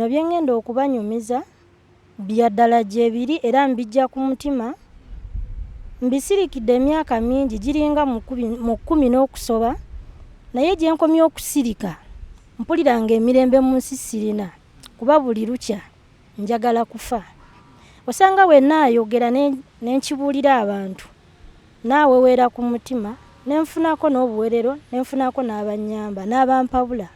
bino byengenda okubanyumiza bya ddala gyebiri era mbijja ku mutima. Mbisirikidde emyaka mingi giringa mu 10 n'okusoba, naye gye nkomye okusirika mpuliranga emirembe mu nsi sirina kuba buli lukya njagala kufa. Osanga wenna ayogera n'enkibuulira abantu naawe weera ku mutima nenfunako n'obuwerero nenfunako n'abanyamba n'abampabula.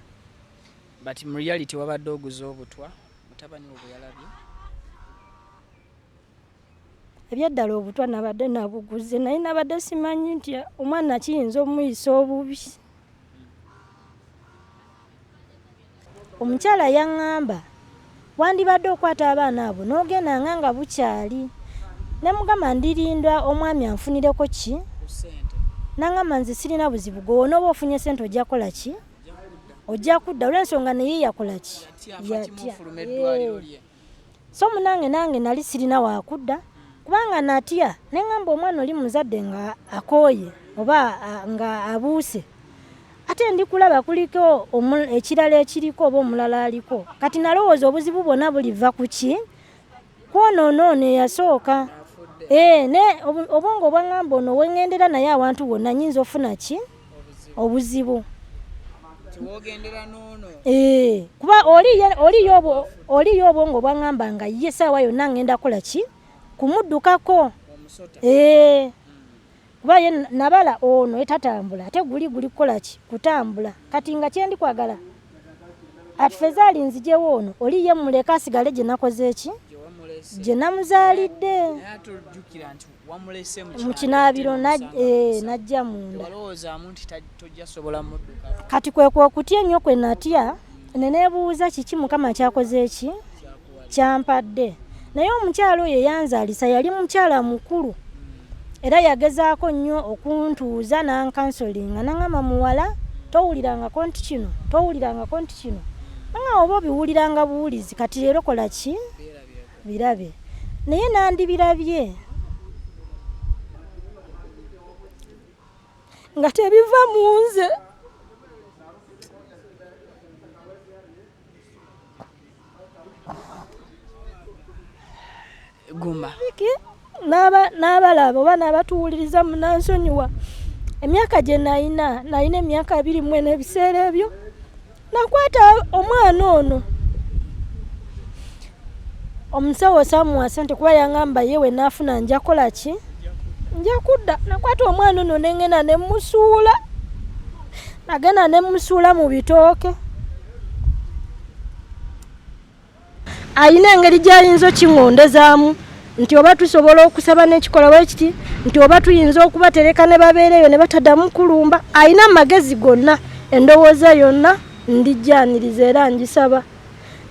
But mu reality wabadde oguza obutwa mutabani wo bwe yalabye? Ebyaddala obutwa nabadde nabuguze naye nabadde simanyi nti omwana kiyinza omuyisa obubi. Omukyala yaŋŋamba wandibadde okwata abaana abo n'ogendanga nga bukyali. Ne mugamba ndirinda omwami anfunireko ki? Naŋŋamba nze sirina buzibu gw'onooba ofunye ssente ojja kukola ki? Ojja kudda olw'ensonga naye yakola ki? Yatya. So munange nange nali sirina wakudda kubanga natya ne ŋŋamba omwana oli muzadde nga akooye oba nga abuuse. Ate ndi kulaba kuliko ekirala ekiriko oba omulala aliko. Kati nalowooza obuzibu bwonna buliva ku ki? Kwonoonoono eyasooka. Ne obwongo bwaŋŋamba ono wengendera naye awantu wonna nyinza ofuna ki? Obuzibu. Kuba oliyo obwongo bwaŋŋamba nga ye saawa yonna ngenda kola ki? Kumuddukako. Kuba ye nabala ono etatambula ate guli kukola ki? Kutambula. Kati nga kyendi kwagala atufeze alinzijewo ono oli ye muleka asigale gye nakoze eki? Gye namuzaalidde. Mu kinaabiro najja munda. Kati kwe okutya ennyo kwe natya ne neebuuza kiki Mukama kyakoze eki? Kyampadde. Naye omukyala oyo yanzaalisa yali mukyala mukulu era yagezaako nnyo okuntuuza n'ankansolinga n'aŋŋamba muwala towulirangako nti kino towulirangako nti kino nga oba obiwuliranga buwulizi kati leero kola ki? Birabe. Naye nandibirabye nga tebiva mu nze. Gumba. N'abalaba oba n'abatuwuliriza munansonyiwa. Emyaka gye nalina emyaka 21 n'ebiseera ebyo nakwata omwana ono. Omusawo samuwa ssente kuba yaŋŋamba yewe naafuna nja kola ki? Nja kudda. Nakwata omwana ono nengenda ne musuula. Nagenda ne musuula mu bitooke. Ayina engeri gy'ayinza okiŋŋondezaamu nti oba tusobola okusaba n'ekikola bwe kiti nti oba tuyinza okubatereka ne babeereyo ne bataddamu kulumba. Ayina amagezi gonna, endowooza yonna ndijjaniriza era ngisaba.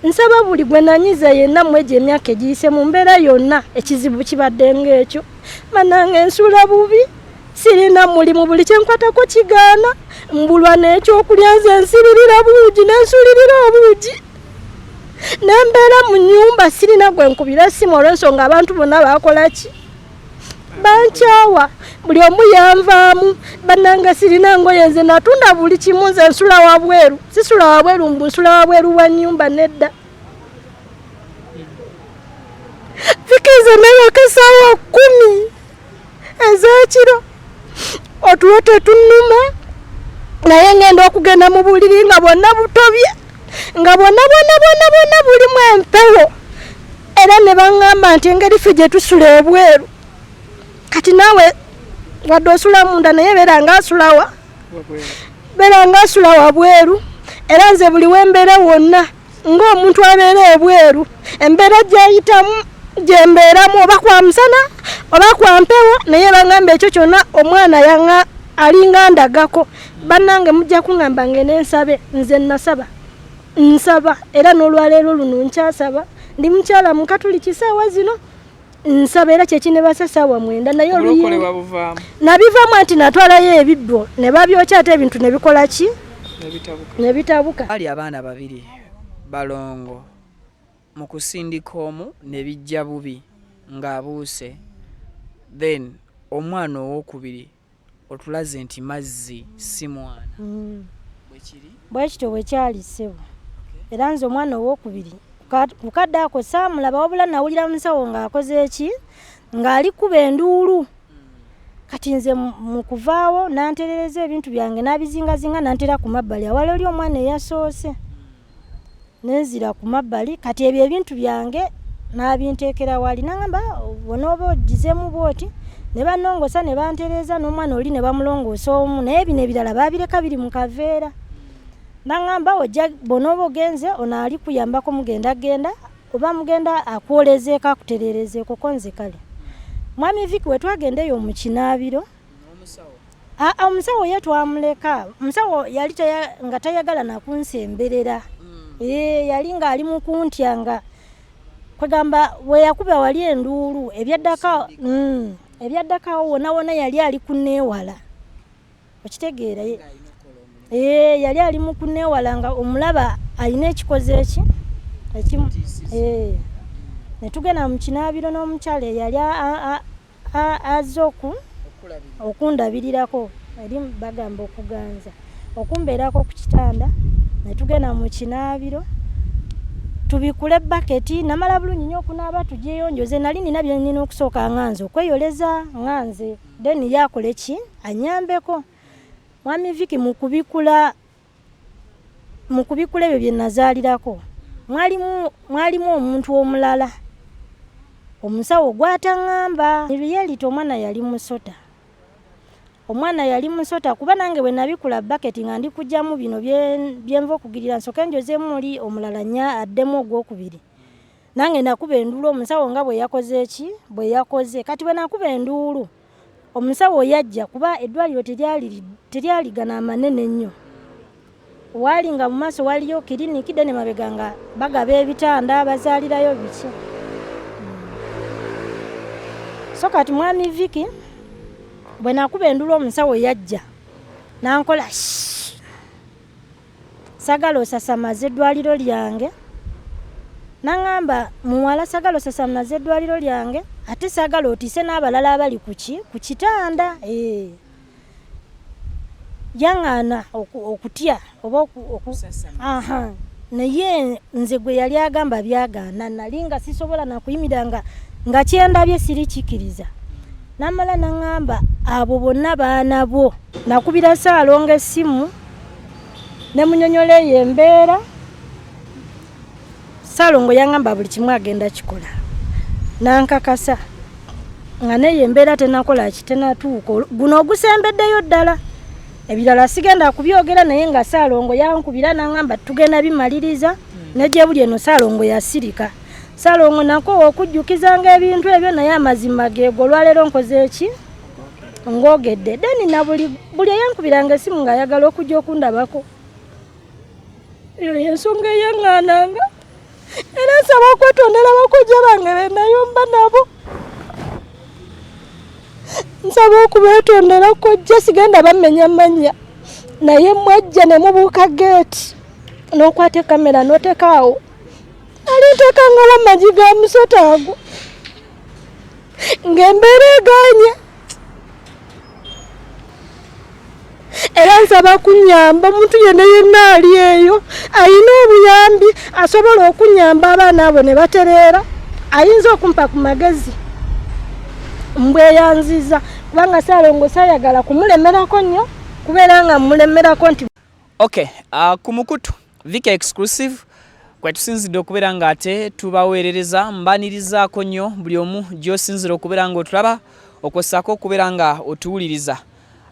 Nsaba buli gwe nanyiza yenna mwegye emyaka egiyise mu mbeera yonna ekizibu kibadde ng'ekyo. Manange nsula bubi, sirina mulimu, buli kyenkwatako kigaana, mbulwa n'ekyokulya nze nsiririra buugi n'ensulirira obuugi. Nembeera mu nnyumba sirina gwe nkubira essimu olw'ensonga abantu bonna baakola ki? Bankyawa. Buli omu yanvaamu. Bannange sirina ngoye nze natunda buli kimu nze nsula wabweru. Sisula wabweru mbu nsula wabweru wa nnyumba nedda. Fikize nebaka essaawa 10 ez'ekiro. Otulo tetunnuma naye ngenda okugenda mu buliri nga bwonna butobye. Nga bwonna bulimu empewo. Era ne baŋŋamba nti engeri ffe gye tusula ebweru. Kati naawe wadde osula munda naye beera ng'asulawa. Beera ng'asula wabweru. Era nze buli wembeera wonna ng'omuntu abeera ebweru. Embeera gy'ayitamu gyembeeramu oba kwa musana oba kwa mpewo naye baŋŋamba ekyo kyonna omwana alinga ndagako. Bannange mujja kuŋŋamba ngende nsabe. Nze nsaba era n'olwaleero luno nkyasaba. Ndi mukyala mukatuliki ssaawa zino. Nsaba era kyekinebasa ssaawa 9 naye nabivaamu anti natwalayo ebibbo ne babyokya ate ebintu ne bikola ki? Ne bitabuka. Bali abaana babiri balongo mu kusindika omu ne bijja bubi ng'abuuse. Then omwana owokubiri otulaze nti mazzi si mwana. Bwe kityo bwe kyali ssebo. Era nze omwana owokubiri kukadde ako saamulaba wabula nawulira musawo ng'akoze eki ng'ali kuba enduulu kati nze mu kuvaawo nanterereza ebintu byange n'abizingazinga nantera ku mabbali awali oli omwana eyasoose nenzira ku mabbali kati ebyo ebintu byange n'abinteekera wali nangamba bonooba ogizeemu bwoti ne bannongosa ne bantereza n'omwana oli ne bamulongoosa omu naye bino ebirala baabireka biri mu kaveera nangamba ojja bonooba ogenze ono ali kuyambako mugenda oba mugenda akwolezeeko akutereerezeeko konze kale mwami Viki we twagendeyo mu kinaabiro omusawo ye twamuleka omusawo yali nga tayagala nakunsemberera yali ng'ali mu kuntya nga kwegamba we yakuba wali enduulu ebyaddakawo wona yali ali kunneewala okitegeera yali ali mu kunneewala nga omulaba alina ekikoze eki ekimu ne tugenda mu kinaabiro n'omukyala eyali azze okundabirirako eri bagamba okuganza okumbeerako ku kitanda ne tugenda mu kinaabiro tubikule baketi namala bulungi nnyo okunaaba tugyeyonjoze nali nina bye nina okusooka nganze okweyoleza nganze then yakole ki anyambeko mwami Viki mu kubikula ebyo bye nazaalirako mwalimu omuntu omulala omusawo gwataŋŋamba eriyalita omwana yali musota kuba nange bwe nabikula baketi nga ndi kujjamu bino byenva okugirira nsoke njozeemu oli omulala nya addemu ogwokubiri nange nakuba enduulu omusawo nga bwe yakoze kati bwe nakuba enduulu omusawo yajja kuba eddwaliro teryaligana amanene ennyo waali nga mu maaso waliyo kiriniki dene mabega nga bagaba ebitanda bazaalirayo biki so kati mwami Viki bwe nakuba enduulu omusawo yajja nankola sagala osasamaze eddwaliro lyange nangamba muwala sagala osasamaze eddwaliro lyange ate sagala otiise n'abalala abali ku kitanda yaŋŋaana okutya oba naye nze gwe yali agamba byagaana nali nga sisobola nakuyimirira nga kyendabye sirikikiriza namala naŋŋamba abo bonna baana bo nakubira Saalongo essimu ne munyonyola eyo embeera Saalongo yaŋŋamba buli kimu agenda kikola nankakasa nga neyo embeera tenakola kitenatuuka guno ogusembeddeyo ddala ebirala sigenda kubyogera naye nga Saalongo yankubira naŋŋamba tugenda bimaliriza negye buli eno Saalongo yasirika Saalongo nako okujjukizanga ebintu ebyo naye amazima geego olwaleero nkoze eki ngogedde deni na buli eyankubiranga essimu ng'ayagala okujja okundabako eyo yensonga eyaŋŋaananga era nsaba okwetondera bakojja bange benayomba nabo nsaba okubeetondera kojja sigenda bamenya mannya naye mwajja ne mubuuka geeti n'okwata kamera n'otekaawo aliteeka nga wamagi ga Musota ago ng'embeera eganya era nsaba kunyamba omuntu yenna ali eyo ayina obuyambi asobola okunyamba abaana abo ne batereera ayinza okumpa ku magezi mbweyanziza kubanga Saalongo sayagala kumulemerako nnyo kubeera nga mulemerako nti ku mukutu Viki exclusive kwe tusinzidde okubeera nga ate tubaweerereza mbanirizaako nnyo buli omu gy'osinzira okubeera nga otulaba okosako okubeera nga otuwuliriza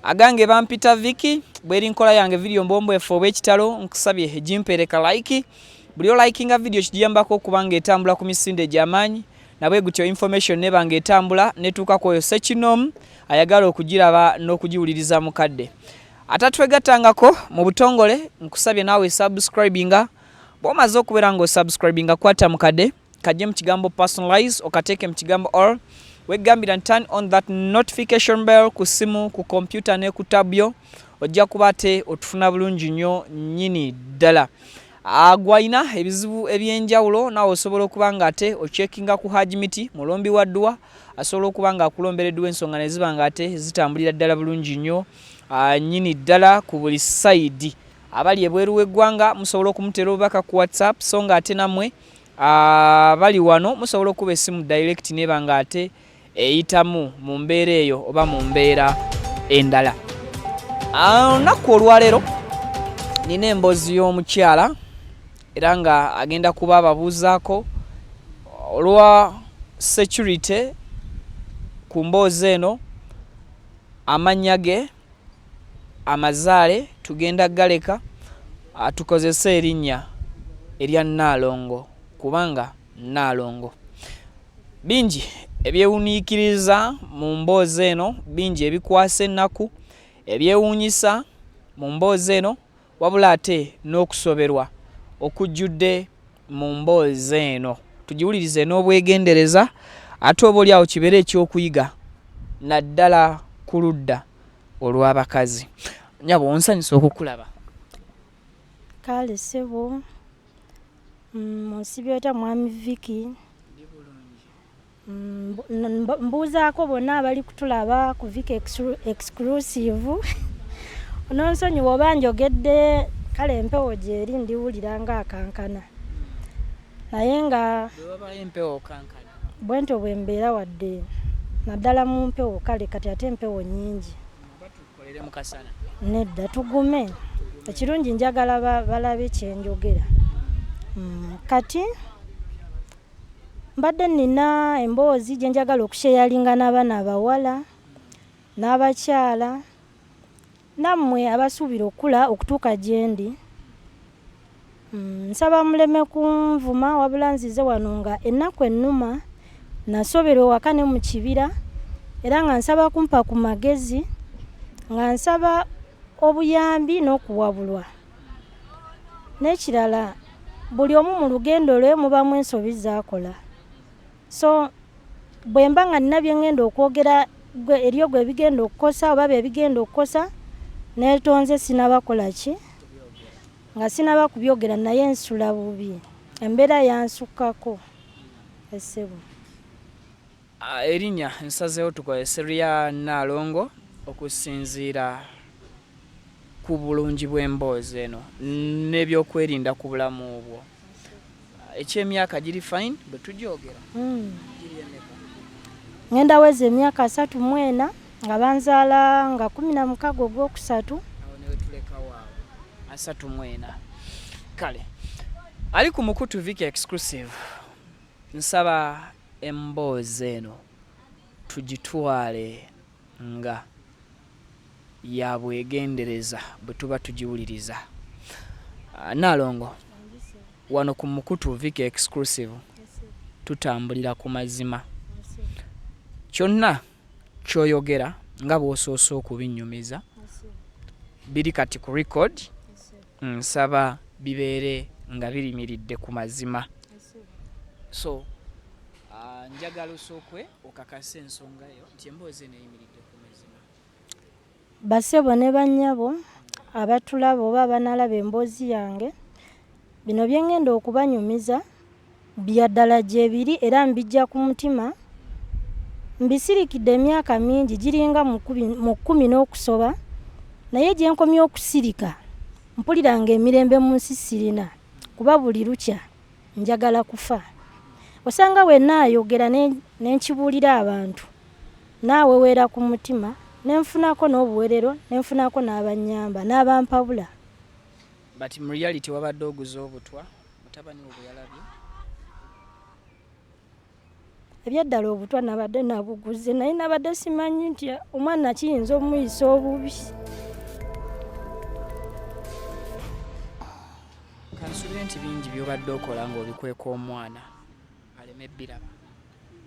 agange bampita Viki bweri nkola yange video mbombwefu obw'ekitalo nkusabye jimpereka like buli olikinga video kijiyambako okubanga etambula ku misinde egy'amaanyi nabwe gutyo information nebanga etambula netuuka kwoyo sekinomu ayagala okugiraba n'okugiwuliriza mukadde atatwegatangako mu butongole nkusabye naawe subscribinga bw'omaze okubeera nga osubscribinga kwata mukadde kajje mu kigambo personalize okateeke mu kigambo all wegambira turn on that notification bell ku simu ku computer ne ku tabyo ojja kuba ate otufuna bulungi nnyo nnyini ddala gwalina ebizibu ebyenjawulo naawe osobola okuba nga ate ocekinga ku hajimiti mulombi wa dduwa asobola okuba nga akulombereddwa ensonga ne ziba nga ate zitambulira ddala bulungi nnyo nnyini ddala ku buli sayidi abali ebweru w'eggwanga musobola okumutera obubaka ku WhatsApp so nga ate nammwe bali wano musobola okuba essimu direct neba nga ate eyitamu mu mbeera eyo oba mu mbeera endala. Olunaku olwaleero nina emboozi y'omukyala era nga agenda kuba ababuuzaako olwa security ku mboozi eno, amannya ge, amazaale tugenda galeka tukozese erinnya erya Nnaalongo kubanga Nnaalongo. Bingi ebyewuniikiriza mu mboozi eno, bingi ebikwasa ennaku, ebyewuunyisa mu mboozi eno, wabula ate n'okusoberwa okujjudde mu mboozi eno. Tugiwulirize n'obwegendereza ate oba oliawo kibeere ekyokuyiga naddala ku ludda olw'abakazi. Nyabo onsanyusa okukulaba. Kale sebo musibyota mwami Viki mbuuzaako bonna abali kutulaba ku Viki exclusive ononsonyiwa oba njogedde kale empewo gyeri ndiwulira nga akankana naye nga bwento bwe mbeera wadde naddala mu mpewo kale kati ate empewo nyingi nedda tugume ekirungi njagala balabe kyenjogera. Kati mbadde nina emboozi gye njagala okusheyalinga n'abaana abawala n'abakyala nammwe abasuubira okula okutuuka gye ndi. Nsaba muleme kunvuma wabula nzize wano nga ennaku ennuma nasobera ewaka ne mu kibira era nga nsaba kumpa ku magezi nga nsaba obuyambi n'okuwabulwa. N'ekirala buli omu mu lugendo lwe mubamu ensobi z'akola. So bwe mba nga nina bye ngenda okwogera eri ogwo ebigenda okukosa oba bye bigenda okukosa neetonze sinabakola ki nga sinaba kubyogera naye nsula bubi embeera yansukkako essebo. Erinnya nsazeewo tukozese lya Nnaalongo okusinziira ku bulungi bw'emboozi eno n'ebyokwerinda ku bulamu bwo. Eky'emyaka giri fine bwe tugyogera giri emeka? Ngenda weza emyaka 34 nga banzaala nga 16 ogwokusatu. Awo newe tuleka waawo 34. Kale ali ku mukutu Viki exclusive nsaba emboozi eno tugitwale nga ya bwegendereza bwe tuba tugiwuliriza. Nnaalongo wano ku mukutu Viki exclusive tutambulira ku mazima. Kyonna kyoyogera nga bw'osoose okubinyumiza biri kati ku record, nsaba bibeere nga birimiridde ku mazima. So njagala osookwe okakasa ensonga yo nti emboozi eno eyimiridde ku mazima. Basebo ne bannyabo abatulaba oba abanaalaba emboozi yange, bino bye ngenda okubanyumiza bya ddala gye biri era mbijja ku mutima. Mbisirikidde emyaka mingi giringa mu 10 n'okusoba, naye gye nkomye okusirika mpulira nga emirembe mu nsi sirina kuba buli lukya njagala kufa. Osanga we naayogera n'enkibuulira abantu naawe weera ku mutima nenfunako n'obuwerero nenfunako n'abannyamba n'abampabula. But mu reality wabadde oguza obutwa mutabani wo bwe yalabye? Ebyaddala obutwa nabadde nabuguze naye nabadde simanyi nti omwana kiyinza omuyisa obubi. Kansubire nti bingi byobadde okola ng'obikweka omwana aleme biraba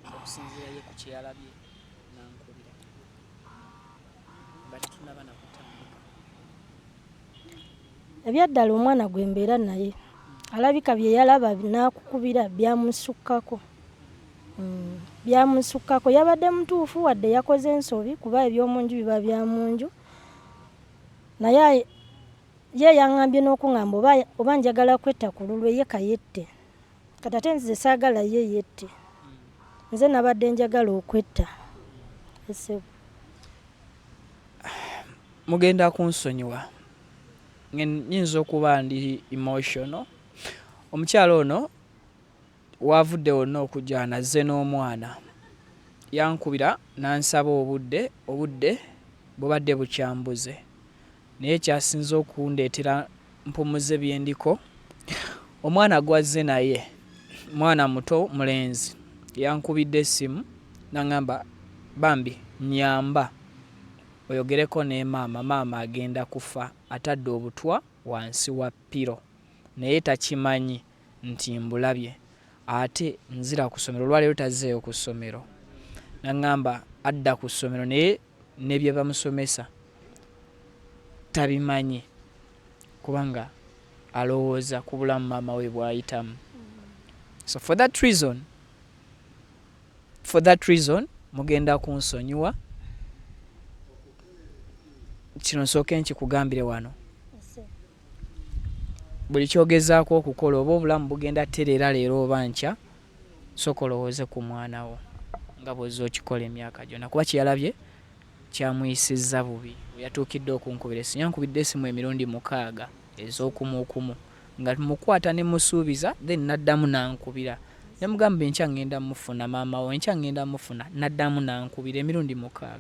okusinziira ye ku kye yalabye n'ankulira. Bati tunaba nakutandika. Ebyaddala omwana gwe mbeera naye alabika bye yalaba n'akukubira byamusukkako. Byamusukkako yabadde mutuufu wadde yakoze ensobi kuba eby'omunju biba bya munju. Naye ye yaŋŋambye n'okuŋŋamba oba njagala kwetta ku lulwe ye kayette. Kati ate nze saagala ye yette. Nze nabadde njagala okwetta. Essebo. Mugenda kunsonyiwa. Nyinza okuba ndi emotional. Omukyalo ono wavudde wonna okujja nazze n'omwana yankubira nansaba obudde bubadde bukyambuze naye kyasinze okundeetera mpumuze byendiko omwana gwazze naye mwana muto mulenzi yankubidde essimu nangamba bambi nyamba oyogereko ne maama agenda kufa atadde obutwa wansi wa piro naye takimanyi nti mbulabye ate nzira ku ssomero olwaleero tazzeeyo ku ssomero nangamba adda ku ssomero naye ne bye bamusomesa tabimanyi kubanga alowooza ku bulamu maama we bw'ayitamu. So for that reason mugenda kunsonyiwa kino nsooke nkikugambire wano buli kyogezaako okukola oba obulamu bugenda tereera leero oba nkya sooka olowooze ku mwana wo nga bw'ozza okikola emyaka gyonna kuba kyeyalabye kyamuyisizza bubi yatuukidde okunkubira essimu yankubidde essimu emirundi 6 ez'okumuukumu nga mukwata ne musuubiza then naddamu nankubira ne mugamba enkya ngenda mufuna maama wo enkya ngenda mufuna naddamu nankubira emirundi 6.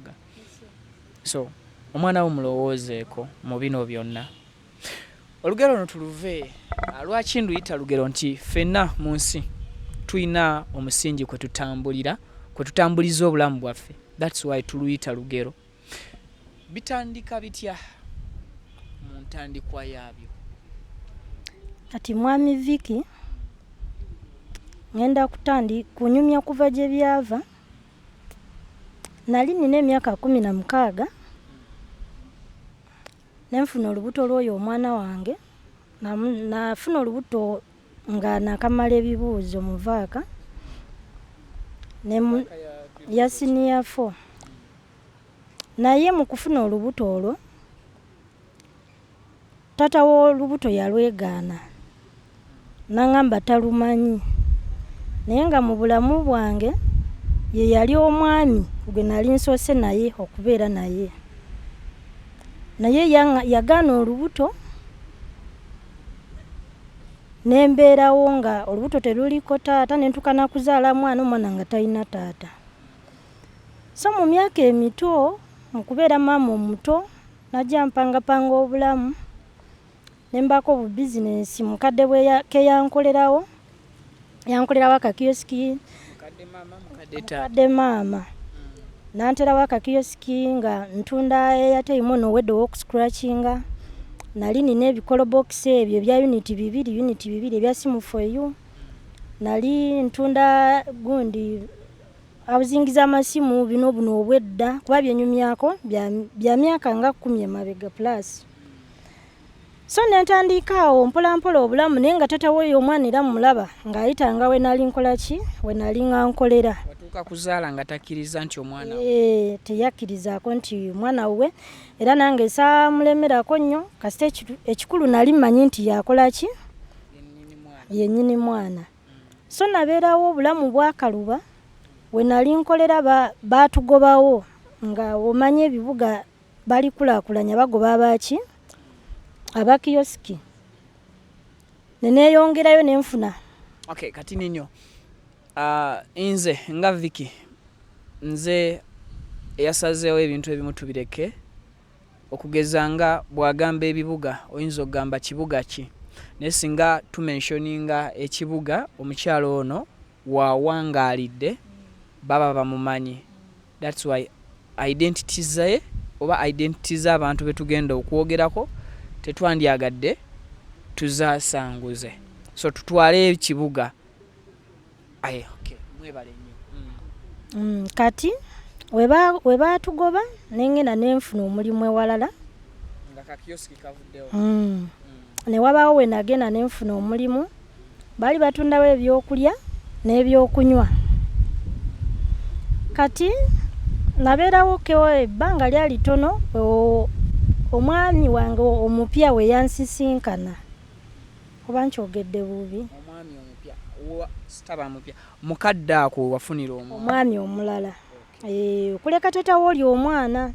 So omwana wo mulowoozeeko mu bino byonna. Olugero luno tuluve lwaki nduyita lugero nti ffenna mu nsi tulina omusingi kwe tutambuliza obulamu bwaffe. That's why tuluyita lugero. Bitandika bitya mu ntandikwa yaabyo? Kati mwami Viki ngenda kunyumya kuva gye byava nali nina emyaka 16 nenfuna olubuto lw'oyo omwana wange nafuna olubuto nga nakamala ebibuuzo mu vaaka ya senior 4 naye mu kufuna olubuto olwo tata w'olubuto yalwegaana nangamba talumanyi naye nga mu bulamu bwange ye yali omwami gwe nali nsoose naye okubeera naye yagaana olubuto nembeerawo nga olubuto teruliko taata nentukana kuzaala omwana nga talina taata. So mu myaka emito mu kubeera maama omuto najja mpangapanga obulamu nembako bu bizinesi mukadde ke yankolerawo akakioski mukadde maama nanterawo akakioski nga ntunda eyateyimo nowedde w'okuscratchinga nali nina ebikolobokisi ebyo ebya unit 2 ebya simu for you nali ntunda gundi abuzingiza amasimu bino buno obwedda kuba byenyumyako bya myaka nga 10 emabega plus. So nentandikaawo mpolampola obulamu naye nga tata we omwana era mulaba ng'ayitanga we nali nkola ki we nali nkolera watuuka kuzaala nga takkiriza nti omwana teyakkirizaako nti omwana we era nange saamulemerako nnyo kasita ekikulu nali mmanyi nti yakola ki yennyini mwana. So nabeerawo obulamu bwakaluba we nali nkolera baatugobawo nga omanyi ebibuga balikulaakulanya bagoba abaki abakioski neneyongerayo nenfuna. Okay, kati ninyo nze nga Viki nze eyasazeewo ebintu ebimu tubireke okugeza nga bwagamba ebibuga oyinza okugamba kibuga ki naye singa tumentioninga ekibuga omukyalo ono wawangaalidde baba bamumanyi. That's why identity ze oba identity z'abantu betugenda okwogerako tetwandyagadde tuzaasanguze. So tutwale ekibuga mwebale nnyo. Kati we baatugoba nengenda nenfuna omulimu ewalala nga kakioski kavuddewo. Ne wabaawo we nagenda nenfuna omulimu baali batundawo ebyokulya n'ebyokunywa. Kati nabeerawo kewo ebbanga lyali tono omwami wange omupya we yansisinkana oba nkyogedde bubi. Omwami omupya sitaba mupya mukadde ako wafunira omwami omulala. Okuleka tata woli omwana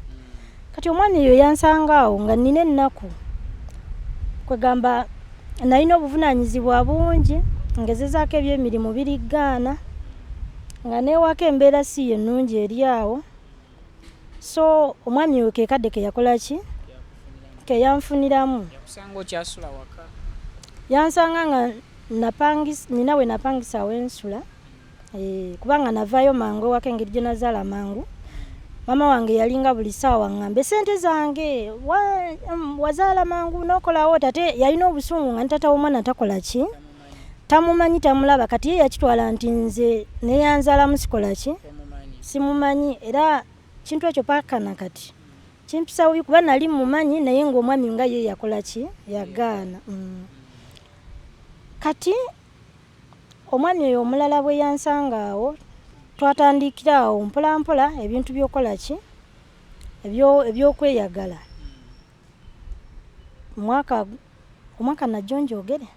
kati omwana eyo yansangaawo nga nina ennaku kwegamba nalina obuvunaanyizibwa bungi ngezezaako ebyemirimu birigaana nga newaka embeera si ennungi eri awo. So omwami oyo ke kadde ke yakola ki ke yanfuniramu yakusanga okyasula waka yansanga nga nina we napangisa wensula kubanga navaayo mangu ewaka engeri gye nazaala mangu. Mama wange yalinga buli ssaawa ng'ambe sente zange wazaala mangu n'okolawo. Tate yalina obusungu nga ntata w'omwana takola ki tamumanyi tamulaba kati ye yakitwala nti nze neyanzaala musikola ki simumanyi era kintu ekyo paakana kati kimpisa bubi kuba nali mumanyi naye ng'omwami nga ye yakola ki yagaana. Kati omwami oyo omulala bwe yansanga awo twatandikira awo mpolampola ebintu by'okola ki ebyokweyagala. Omwaka najjo njogere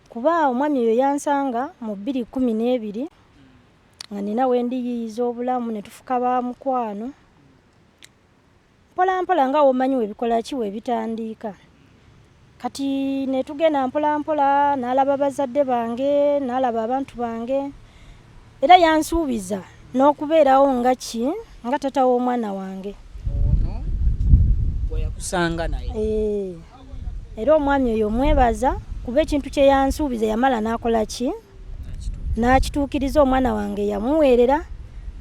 kuba omwami oyo yansanga mu 2012 nga nina wendiyiyiza obulamu ne tufuka ba mukwano mpolampola nga womanyi webikola ki webitandiika. Kati ne tugenda mpolampola n'alaba bazadde bange n'alaba abantu bange era yansuubiza n'okubeerawo nga tata w'omwana wange ono bwe yakusanga naye. Era omwami oyo mwebaza kuba ekintu kye yansuubiza yamala n'akola ki n'akituukiriza. Omwana wange yamuweerera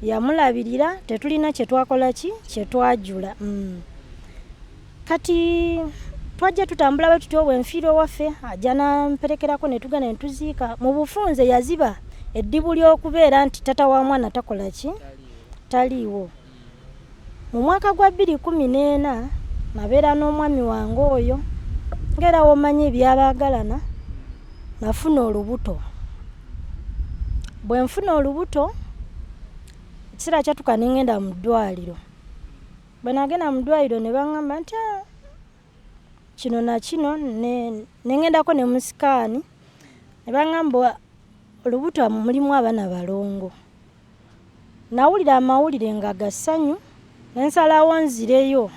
yamulabirira tetulina kye twakola ki kye twajula. Kati twajja tutambula bwe tutyo bwenfiirwa waffe ajja namperekerako ne tugenda ne tuziika mu bufunze yaziba eddibu ly'okubeera nti tata wa mwana takola ki taliiwo. Mu mwaka gwa 2014 nabeera n'omwami wange oyo ngera womanyi ebyabaagalana nafuna olubuto. Bwe nfuna olubuto ekiseera kyatuuka ne ngenda mu ddwaliro. Bwe nagenda mu ddwaliro ne baŋŋamba nti kino na kino ne ngendako ne musikaani ne baŋŋamba olubuto mulimu abaana balongo. Nawulira amawulire nga gassanyu ne nsalawo nzireyo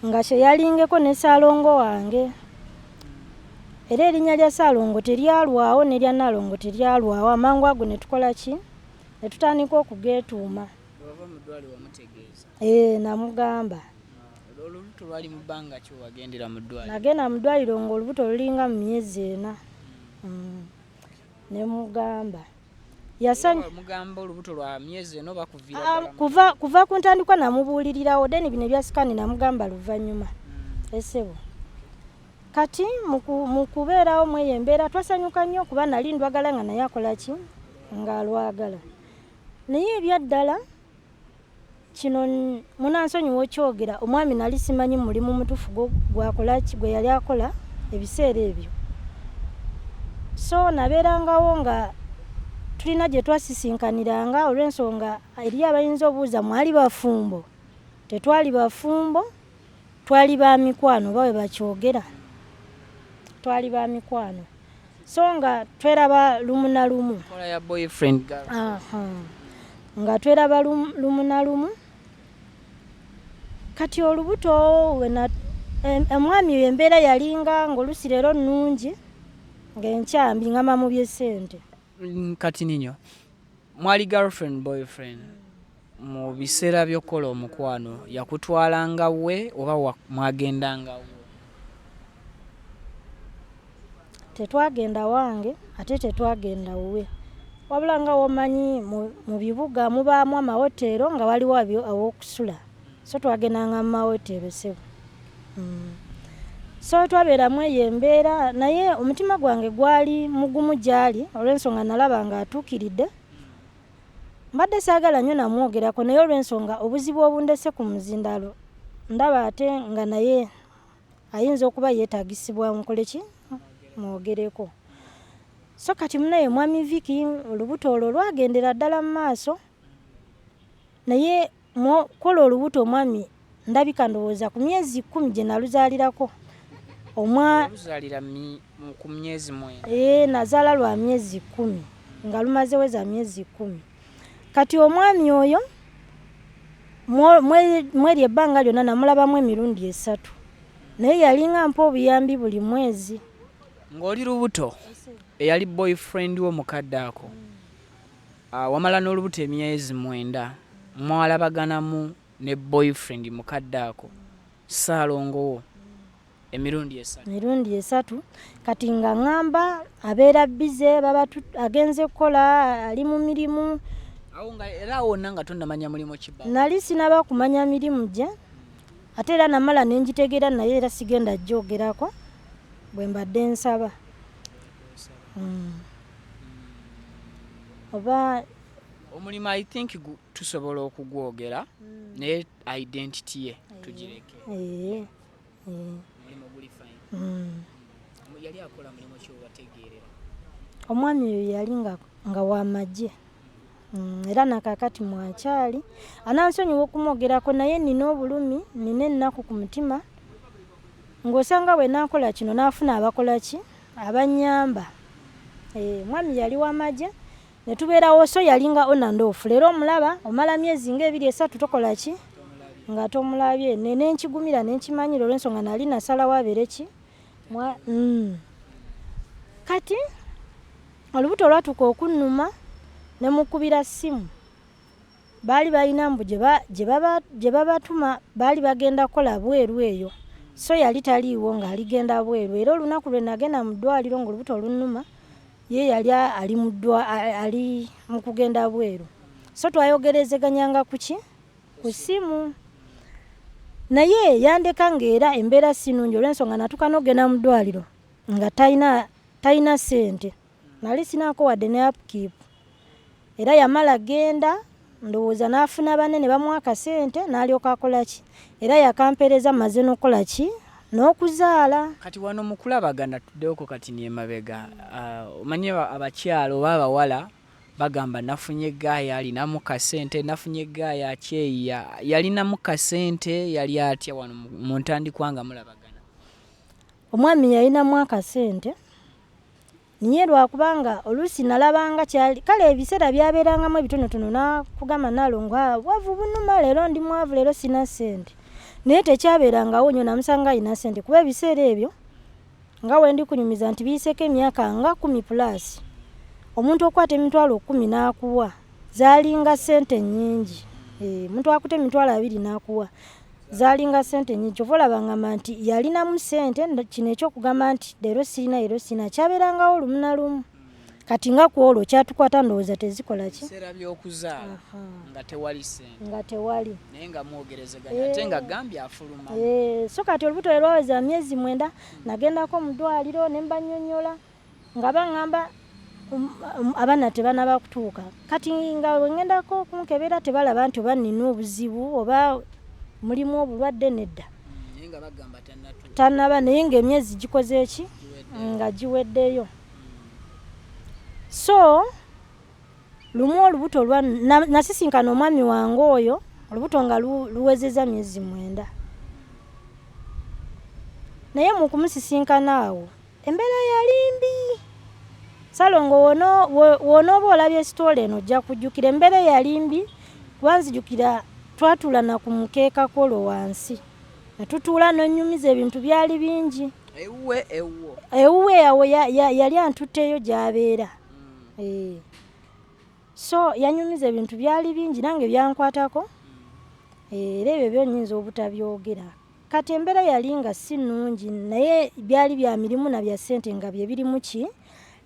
nga kye yalingeko ne Ssaalongo wange. Era erinnya lya Ssaalongo teryalwawo n'erya Nalongo teryalwawo. Amangu ago ne tukola ki ne tutandika okugeetuuma. Namugamba olubuto lwali mu bbanga ki wagendera mu ddwaliro? Nagenda mu ddwaliro ng'olubuto lulinga mu myezi 4. Ne mugamba mugamba olubuto lwa myezi 4 bakuviira kuva ku ntandikwa namubuulirirawo deni bino ebya sikaani namugamba luvannyuma esebo. Kati mu kubeerawo mweyo embeera twasanyuka nnyo kuba nali ndwagala nga naye akola ki ng'alwagala. Naye ebyaddala kino munansonyiwa okyogera omwami nali simanyi mulimu mutufu gwakola ki gwe yali akola ebiseera ebyo. So nabeerangawo nga tulina gye twasisinkaniranga olw'ensonga eri abayinza obuuza mwali bafumbo. Tetwali bafumbo twali ba mikwano bawe bakyogera twali ba mikwano. So nga tweraba lumu na lumu kola ya boyfriend girl. Nga tweraba lumu na lumu. Kati olubuto omwami oyo embeera yalinga ng'olusi leero nnungi ng'enkyambi ngama mu by'essente. Kati ninyo mwali girlfriend boyfriend mu biseera by'okukola omukwano yakutwalanga we oba mwagendanga we? Tetwagenda wange ate tetwagenda we. Wabula nga womanyi mu bibuga mubaamu amawoteero nga waliwo aw'okusula. So twagendanga mu mawoteero sebo. So twabeeramu eyo embeera naye omutima gwange gwali mugumu gyali olw'ensonga nalaba nga atuukiridde. Mbadde saagala nnyo namwogerako naye olw'ensonga obuzibu obundese ku muzindalo ndaba ate nga naye ayinza okuba yeetaagisibwa mukole ki mwogereko. So kati munaye mwami Viki olubuto olwo lwagendera ddala mu maaso naye kola olubuto omwami ndabika ndowooza ku myezi 10 gye naluzaalirako. Luzaalira ku myezi 9. Nazaala lwa myezi 10 nga lumazewo za myezi 10. Kati omwami oyo mweri ebbanga lyonna namulabamu emirundi 3 naye yalinga mpa obuyambi buli mwezi. ng'oli lubuto eyali boyfriend w'omukadde ako wamala n'olubuto emyezi 9 mwalabaganamu ne boyfriend mukadde ako Ssaalongowo emirundi 3 kati nga ngamba abeera bize baba agenze kukola ali mu mirimu awo nga era wonna nga tonnamanya mulimu kiba nali sinaba kumanya mirimu gye ate era namala nenjitegeera naye era sigenda jjogerako bwe mbadde nsaba oba omulimu I think tusobola okugwogera naye identity ye tugireke mulimu guli fine yali akola mulimu ki obategeerera omwami oyo yali nga wamagye era nakakati mwakyali anansonyiwa okumwogerako naye nina obulumi nina ennaku ku mutima ng'osanga bwe naakola kino naafuna abakola ki abanyamba mwami yali wamagye ne tubeerawo so yalinga onandoofu leero omulaba omala myezi nga 2-3 tokola ki nga tomulabye nenkigumira nenkimanyira olw'ensonga nali nasalawo abeere ki kati olubuto olwatuuka okunnuma ne mukubira ssimu baali balina mbu gye babatuma baali bagenda kukola bweru eyo so yali taliiwo ng'aligenda bweru era olunaku lwe nagenda mu ddwaliro ng'olubuto olunnuma ye yali ali mu kugenda bweru so twayogerezeganyanga ku ssimu naye yandeka ng'era embeera sinungi olw'ensonga natuuka n'ogenda mu ddwaliro nga talina ssente nali sinaako wadde ne upkeep era yamala genda ndowooza n'afuna banene bamuwa akasente n'alyoka akola ki era yakampereza maze n'okola ki n'okuzaala kati wano mu kulabagana tuddewoko kati n'emabega omanye abakyalo oba abawala bagamba nafunye gaaya alinamu kasente nafunye gaaya akyeya yalinamu kasente yali atya wano mu ntandikwa nga mulabagana omwami yalinamu akasente niye lwakubanga oluusi nalabanga kyali kale ebiseera byabeerangamu ebitonotono nakugamba Nalongo wavu bunuma leero ndi mwavu leero sina ssente naye tekyabeerangawo nnyo namusanga alina ssente kuba ebiseera ebyo nga wendi kunyumiza nti biyiseko emyaka nga 10+ omuntu okwata emitwalo 10 n'akuwa zaalinga ssente nnyingi omuntu akuta emitwalo 2 n'akuwa zaalinga ssente nnyingi kyova olabangamba nti yalinamu ssente kino ekyokugamba nti leero sirina kyabeerangawo lumu na lumu kati nga ku olwo kyatukwata ndowooza tezikola ki biseera by'okuzaala nga tewali naye nga mwogerezeganya ate nga gambye afuluma so kati olubuto lwaweza myezi 9 nagendako mu ddwaliro ne mbanyonyola nga baŋŋamba abaana tebanaba kutuuka kati nga wengendako okumukebera tebalaba nti oba nina obuzibu oba mulimu obulwadde nedda tannaba naye ng'emyezi gikoze eki nga giweddeyo so lumu olubuto nasisinkana omwami wange oyo olubuto nga luwezeza myezi 9 naye mu kumusisinkana awo embeera yalimbi Salongo wonooba olabye sitoola eno ojja kujjukira embeera yalimbi kubanzijukira twatula na ku mukeeka kolo wansi natutuula n'onyumiza ebintu byali bingi ewuwe awo yali antutteyo gy'abeera so yanyumiza ebintu byali bingi nange byankwatako era ebyo byonyinza obutabyogera kati embeera yali nga si nnungi naye byali bya mirimu na bya ssente nga bye birimu ki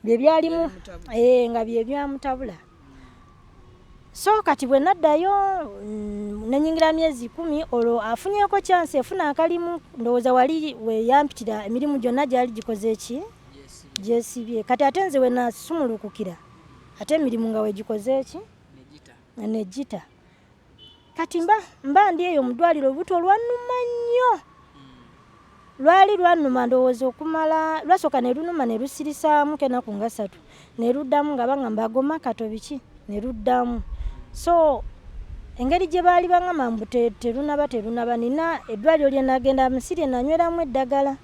bye byalimu nga bye byamutabula so kati bwe naddayo nenyingira myezi 10 olwo afunyeko chance efuna akalimu ndowooza wali we yampitira emirimu gyonna gyali gikoze eki gyesibye kati ate nze we nasumulukukira ate emirimu nga we gikoze eki negita kati mba ndi eyo mu ddwaliro olubuto lwannuma nnyo lwali lwannuma ndowooza okumala lwasooka ne lunuma ne lusirisaamu kenaku nga 3 ne luddamu nga baŋŋamba agoma kato biki ne luddamu so engeri gye baali baŋŋamba mbu terunaba nina eddwaliro lye nagenda musirye nanyweramu eddagala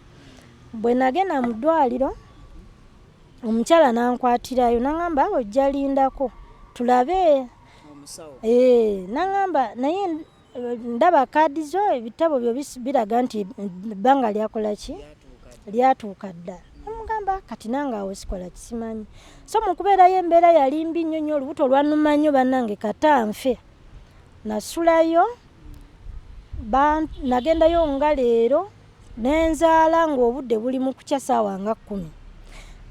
bwe nagenda mu ddwaliro omukyala nankwatirayo naŋŋamba ojja lindako tulabe naŋŋamba naye ndaba kaadi zo ebitabo byo biraga nti ebbanga lyakola ki lyatuuka dda namugamba nangamba kati nange awo sikola kisimanyi so mukubeerayo embeera yali mbi nnyo olubuto lwannuma nnyo bannange kata nfe nasulayo nagendayo nga leero nenzaala ng'obudde buli mu kukya ssaawa nga 10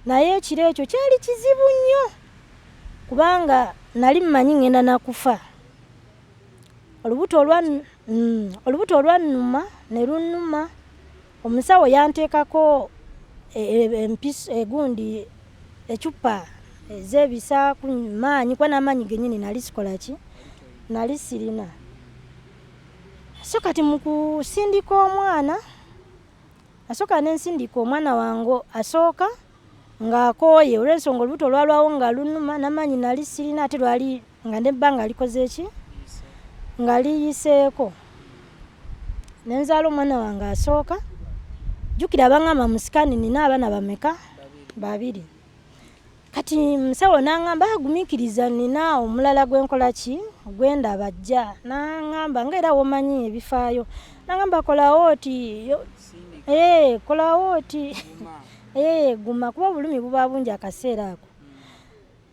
naye ekiro ekyo kyali kizibu nnyo kubanga nali mmanyi ngenda nakufa olubuto olwannuma ne lunnuma omusawo yanteekako egundi ecupa ez'ebisaaku maanyi kwa n'amaanyi gennyini nali sikola ki nali sirina so kati mu kusindika omwana asooka nensindika omwana wange asooka ng'akooye olw'ensonga olubuto lwalwawo nga lunnuma n'amaanyi nali sirina ate lwali nga nebbanga likoze ki nga liyiseeko nenzaala omwana wange asooka jjukira abangamba musikani nina abaana bameka 2 kati musawo n'angamba agumiikiriza nina omulala gwenkola ki gwenda bajja n'angamba ngaera womanyi ebifaayo n'angamba kolawo oti kolawo oti guma kuba obulumi buba bungi akaseera ako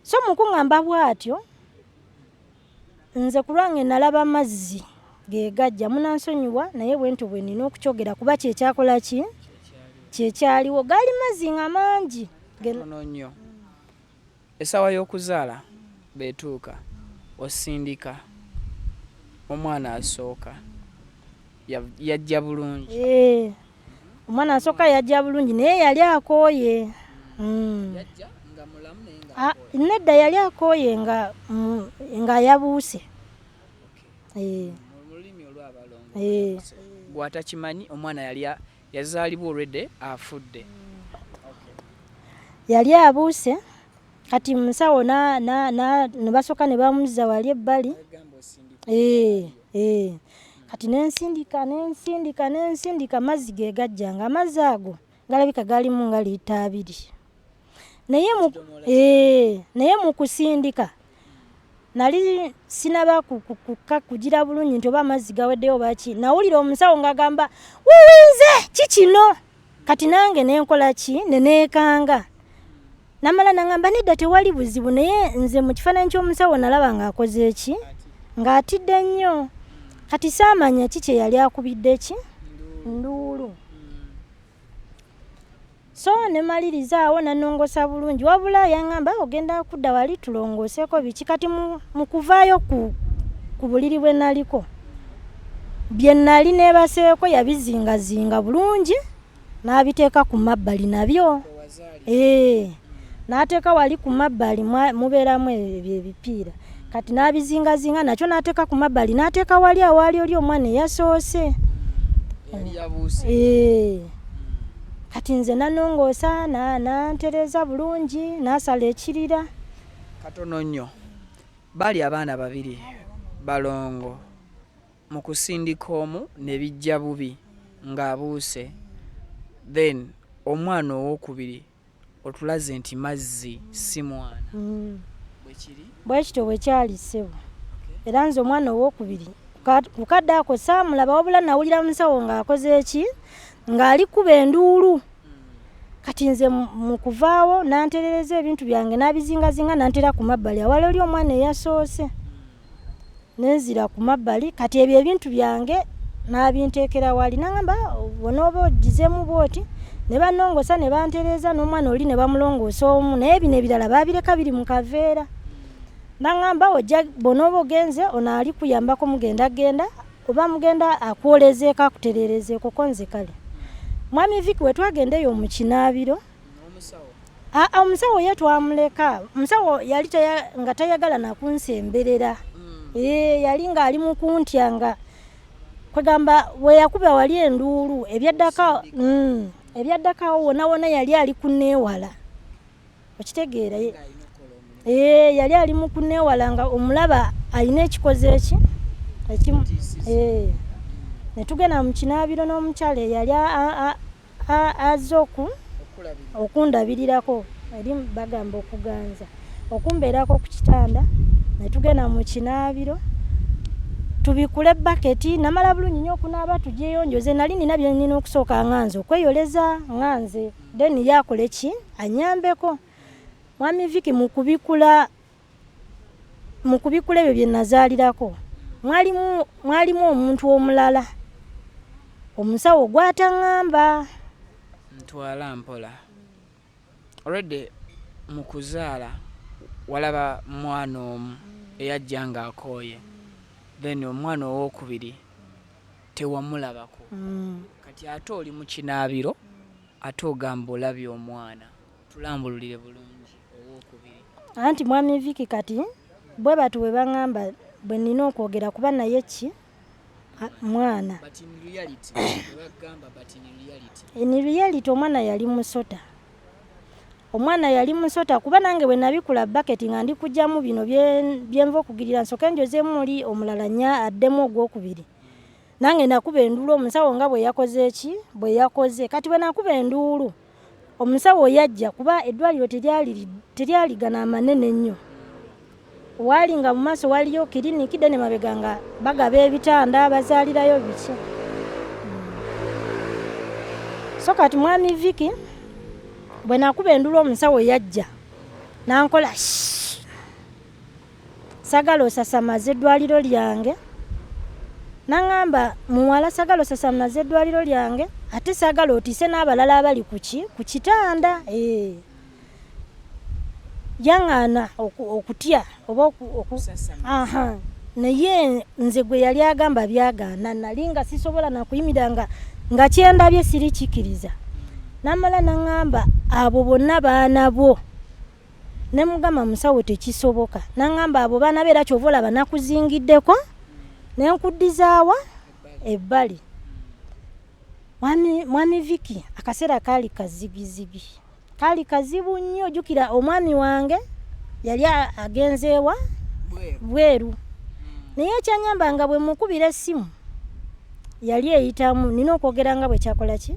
so mukuŋŋamba bw'atyo nze kulwange nalaba mazzi gegajja munansonyiwa naye bwentyo bwe nina okukyogera kuba kyekyakola ki kyekyaliwo gaali mazzi nga mangi ono nnyo essaawa y'okuzaala beetuuka osindika omwana asooka yajja bulungi omwana asooka yajja bulungi naye yali akooye nedda yali akooye nga yabuuse olulimi olw'Abalongo gwatakimanyi omwana yali yazaalibwa olwedde afudde yali abuuse kati musawo ne basooka ne bamuzza wali ebbali kati nensindika mazzi ge gajjanga amazzi ago galabika galimu nga liita 2 naye mu kusindika nali sinaba kugira bulungi nti oba amazzi gaweddeyo baki nawulira omusawo ng'agamba wuwinze kikino kati nange nenkola ki neneekanga namala nangamba nedda tewali buzibu naye nze mu kifaananyi ky'omusawo nalaba ng'akoze eki ng'atidde nnyo kati saamanya ki kye yali akubidde ki nduulu so nemaliriza awo nanongosa bulungi wabula yaŋŋamba ogenda kudda wali tulongooseeko biki kati mu kuvaayo ku buliri bwe naliko bye nali neebaseeko yabizingazinga bulungi n'abiteeka ku mabbali nabyo n'ateeka wali ku mabbali mubeeramu ebyo ebipiira kati n'abizingazinga nakyo n'ateeka ku mabbali n'ateeka wali awaali oli omwana eyasoose kati nze nanongoosa nantereza bulungi nasala ekirira katono nnyo bali abaana 2 balongo mu kusindika omu ne bijja bubi ng'abuuse then omwana owokubiri otulaze nti mazzi si mwana bwekityo bwekyali ssebo era nze omwana owokubiri kukadde ako saamulaba wabula nawulira musawo ng'akoze eki ng'ali kuba enduulu kati nze mu kuvaawo nanterereza ebintu byange n'abizingazinga nantera ku mabbali awali oli omwana eyasoose nenzira ku mabbali kati ebyo ebintu byange n'abinteekera wali nangamba bonooba ogizeemu bwoti ne banongosa ne bantereza n'omwana oli ne bamulongoosa omu naye bino ebirala baabireka biri mu kaveera nangamba ojja bonooba ogenze ono ali kuyambako mugenda oba mugenda akwolezeeko akutererezeeko konze kale mwami Viki we twagendeyo mu kinaabiro omusawo ye twamuleka omusawo yali nga tayagala nakunsemberera yali ng'ali mu kuntya nga kwegamba we yakuba wali enduulu ebyaddaka wona yali ali kuneewala okitegeera yali ali mu kuneewala nga omulaba alina ekikoze eki ne tugenda mu kinaabiro n'omukyala eyali azze okundabirirako eri bagamba okuganza okumbeerako ku kitanda ne tugenda mu kinaabiro tubikule baketi namala bulungi nnyo okunaaba tugyeyonjoze nali nina bye nina okusooka nganze okweyoleza nganze then yakole ki anyambeko mwami Viki mukubikula ebyo bye nazaalirako mwalimu omuntu omulala omusawo gwataŋŋamba ntwala mpola already mu kuzaala walaba mwana omu eyajja ng'akooye then omwana owookubiri tewamulabako kati ate oli mu kinaabiro ate ogamba olabye omwana tulambululire bulungi owookubiri anti mwami Viki kati bwe batu bwe baŋŋamba bwe nina okwogera kuba naye ki mwana in reality omwana yali Musota kuba nange bwe nabikula bucket nga ndi kujjamu bino byenva okugirira nsoke njozeemu oli omulala nya addemu ogwokubiri nange nakuba enduulu omusawo nga bwe yakoze kati bwe nakuba enduulu omusawo yajja kuba eddwaliro teryaligana amanene nnyo wali nga mu maaso waliyo kiriniki dene mabega nga bagaba ebitanda bazaalirayo biki so kati mwami Viki bwe nakuba enduulu omusawo yajja nankola sagala osasamaze eddwaliro lyange naŋŋamba muwala sagala osasamaze eddwaliro lyange ate sagala otiise n'abalala abali ku kitanda yaŋŋaana okutya oba naye nze gwe yali agamba byagaana nali nga sisobola nakuyimiranga nga kyendabye sirikikiriza namala naŋŋamba abo bonna baana bo ne mugamba musawo tekisoboka naŋŋamba abo baana beera kyova olaba nakuzingiddeko nenkudizaawa ebbali mwami Viki akaseera kaali kazigizigi kaali kazibu nnyo jjukira omwami wange yali agenzeewa bweru naye ekyanyamba nga bwe mukubira essimu yali eyitamu nina okwogera nga bwe kyakola ki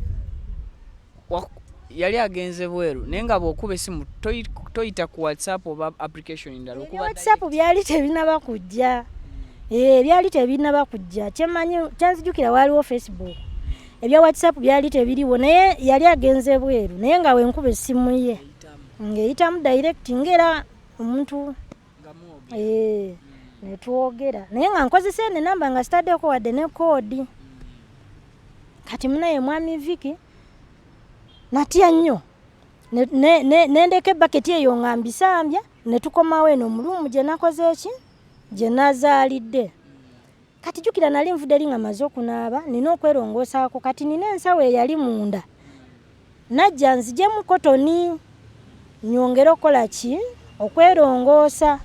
yali agenze bweru naye nga bw'okuba essimu toyita ku WhatsApp oba application endala okuba WhatsApp byali tebinaba kujja kyanzijukira waaliwo Facebook ebya WhatsApp byali tebiriwo naye yali agenze bweru naye nga wenkuba essimu ye ng'eyitamu direct ngera omuntu netwogera naye nga nkozesa eno enamba nga sitaddeko wadde ne koodi kati munaye mwami Viki natya nnyo nendeka ebbaketi eyo nga mbisambya ne tukomawo eno omulumu gye nakoze eki gye nazaalidde kati jjukira nali nvudde eri nga maze okunaaba nina okwerongoosaako kati nina ensawo eyali munda najja nzijemu kotoni nyongera okukola ki okwerongoosa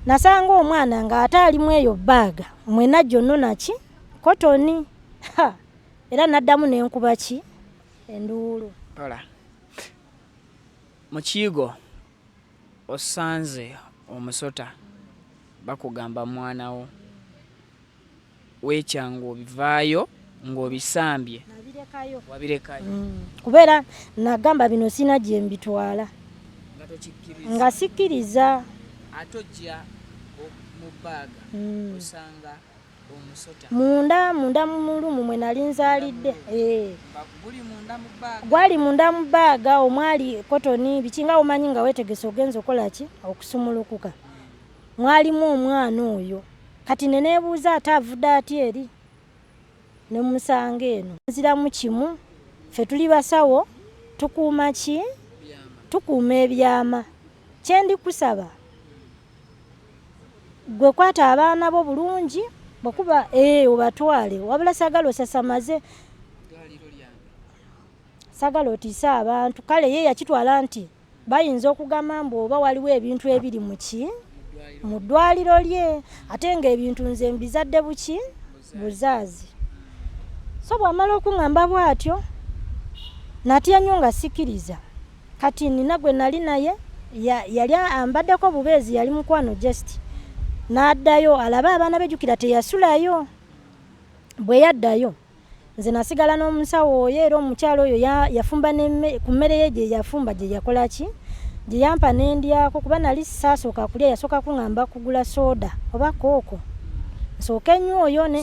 nasanga omwana ng'ate alimu eyo bbaaga mwena gyonnona ki kotoni era naddamu n'enkuba ki enduulu mu kiyigo osanze omusota bakugamba mwanawo weekyanga obivaayo ng'obisambye wabirekayo kubeera nagamba bino sina gye mbitwala nga sikkiriza ate ojja mu bbaaga osanga omusota munda mu mulumu mwe nali nzaalidde gwali munda mu bbaaga omwali kotoni bikinga omanyi nga weetegese ogenza okola ki okusumulukuka mwalimu omwana oyo kati neneebuuza ate avudde ati eri ne musanga eno nziramu kimu ffe tuli basawo tukuuma ki tukuuma ebyama kyendi kusaba gwe kwata abaana bo bulungi bwekuba obatwale wabula sagala osasamaze sagala otiise abantu kale ye yakitwala nti bayinza okugamba mbu oba waliwo ebintu ebiri mu ddwaliro lye ate nga ebintu nze mbizadde buki buzaazi so bw'amala okuŋŋamba bw'atyo natya nnyo nga sikkiriza kati nina gwe nali naye yali ambaddeko bubeezi yali mukwano just n'addayo alaba abaana bejjukira teyasulayo bwe yaddayo nze nasigala n'omusawo oyo era omukyalo oyo yafumba ku mmere ye gye yafumba gye yakola ki gye yampa n'endyako kuba nali saasooka kulya yasooka kuŋŋamba kugula sooda oba kooko nsooke nnyo oyo ne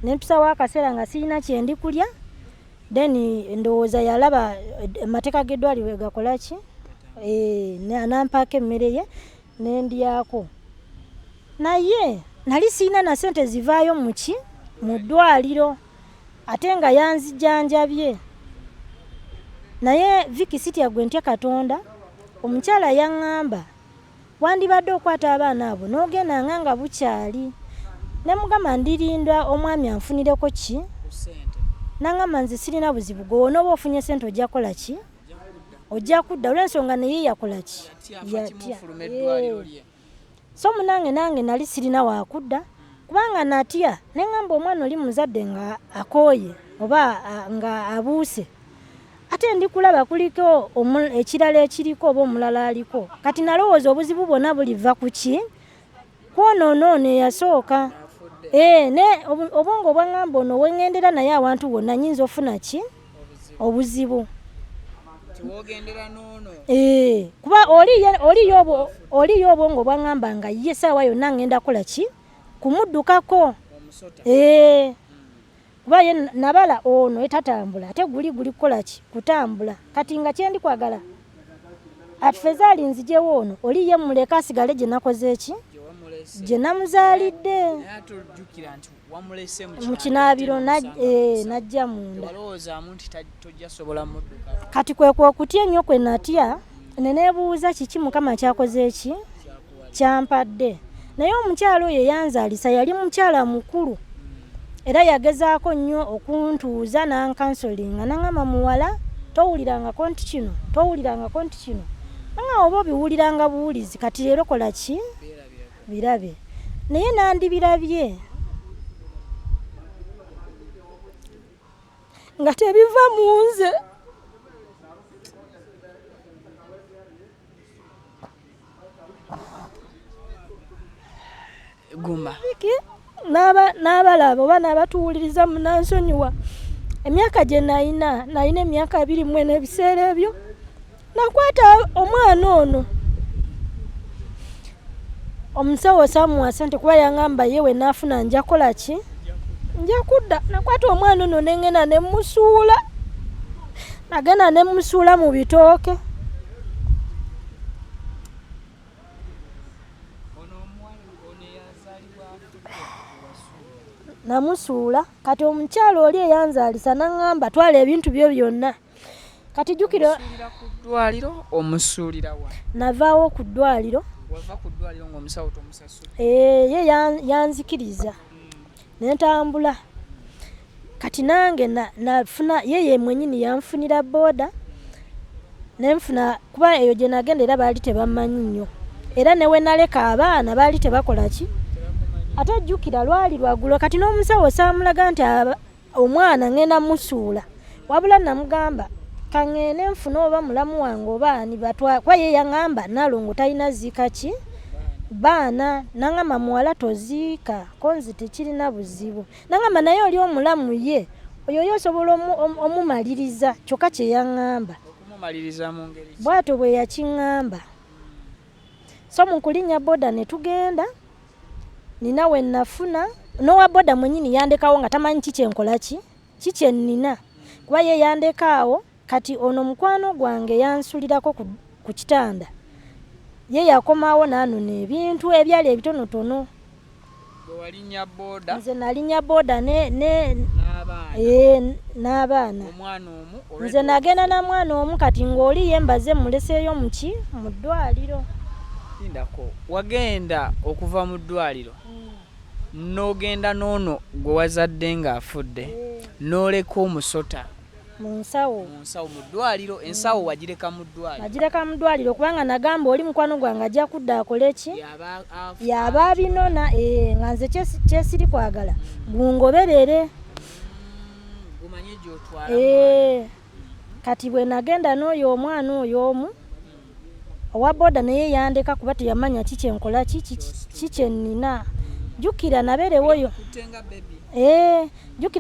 nempisawo akaseera nga sirina kyendi kulya then ndowooza yalaba amateeka g'eddwaliro egakola ki nampaako emmere ye nendyako naye nali sirina na sente zivaayo mu ddwaliro ate nga yanzijanjabye naye Viki sitya gwe ntya Katonda omukyala yaŋŋamba wandibadde okwata abaana abo n'ogenda nga bukyali nemugamba ndirinda omwami anfunireko ki naŋŋamba nze sirina buzibu gw'onooba ofunye sente ojja kukola ki ojja kudda olw'ensonga naye yakola ki yatya so munange nange nali sirina wakudda kubanga natya neŋŋamba omwana oli muzadde nga akooye oba nga abuuse ate ndi kulaba kuliko ekirala ekiriko oba omulala aliko kati nalowooza obuzibu bwonna buliva ku ki kwonoonoono eyasooka ne obwongo obwaŋŋamba ono weŋŋendera naye awantu wonna nyinza ofuna ki obuzibu kuba oliyo obwongo obwaŋŋamba nga ye saawa yonna ŋŋenda kola ki kumuddukako kuba ye nabala ono etatambula ate guli kukola ki kutambula kati nga kyendi kwagala atufeza alinzijewo ono oli ye muleka asigale gye nakoze eki gye namuzaalidde mu kinaabiro najja munda kati kwekwe okutya ennyo kwe natya neneebuuza kiki Mukama kyakoze eki kyampadde naye omukyala oyo yanzaalisa yali mukyala mukulu era yagezaako nnyo okuntuuza nankansolinga naŋŋamba muwala towulirangako nti kino nga oba obiwuliranga buwulizi kati leero kola ki birabe naye nandibirabye nga tebiva mu nze guma n'abalaba oba n'abatuwuliriza munansonyiwa emyaka gye nalina emyaka 24 n'ebiseera ebyo nakwata omwana ono omusawo samuwa sente kuba yaŋŋamba yewe naafuna nja kola ki nja kudda nakwata omwana ono nengenda nemusuula nagenda nemusuula mu bitooke namusuula kati omukyalo oli eyanzaalisa naŋŋamba twala ebintu byo byonna kati jjukira ddwaliro omusuulira wa navaawo ku ddwaliro wava ku ddwaliro ng'omusawo tomusasula ye yanzikiriza nentambula kati nange nafuna ye mwenyini yanfunira booda nenfuna kuba eyo gye nagenda era baali tebamanyi nnyo era newe naleka abaana baali tebakola ki ate jjukira lwali lwagulo kati n'omusawo saamulaga nti omwana ngenda musuula wabula namugamba kaŋŋende nfuna oba mulamu wange oba ani batwa kwa ye yaŋŋamba Nalongo talina ziika ki baana naŋŋamba muwala toziika konzi tekirina buzibu naŋŋamba naye oli omulamu ye oyo yosobola omumaliriza kyokka kye yaŋŋamba bw'atyo bwe yakiŋŋamba so mu kulinnya booda ne tugenda nina we nafuna n'owa booda mwenyini yandekawo nga tamanyi kikyenkola ki kikyennina kuba ye yandekaawo kati ono mukwano gwange yansulirako ku kitanda ye yakomaawo naanona ebintu ebyali ebitonotono nze nalinnya booda n'abaana nze nagenda na mwana omu kati ng'oli ye mbaze muleseeyo muki mu ddwaliro wagenda okuva mu ddwaliro n'ogenda n'ono gwe wazadde ng'afudde n'oleka Musota mu nsawo mu ddwaliro ensawo wagireka mu ddwaliro kubanga nagamba oli mukwano gwange ajja kudda akole ki yaba abinona nga nze kyesiri kwagala gungoberere kati bwe nagenda n'oyo omwana oyo omu owa booda naye yandeka kuba teyamanya kikyenkola kikyennina jjukira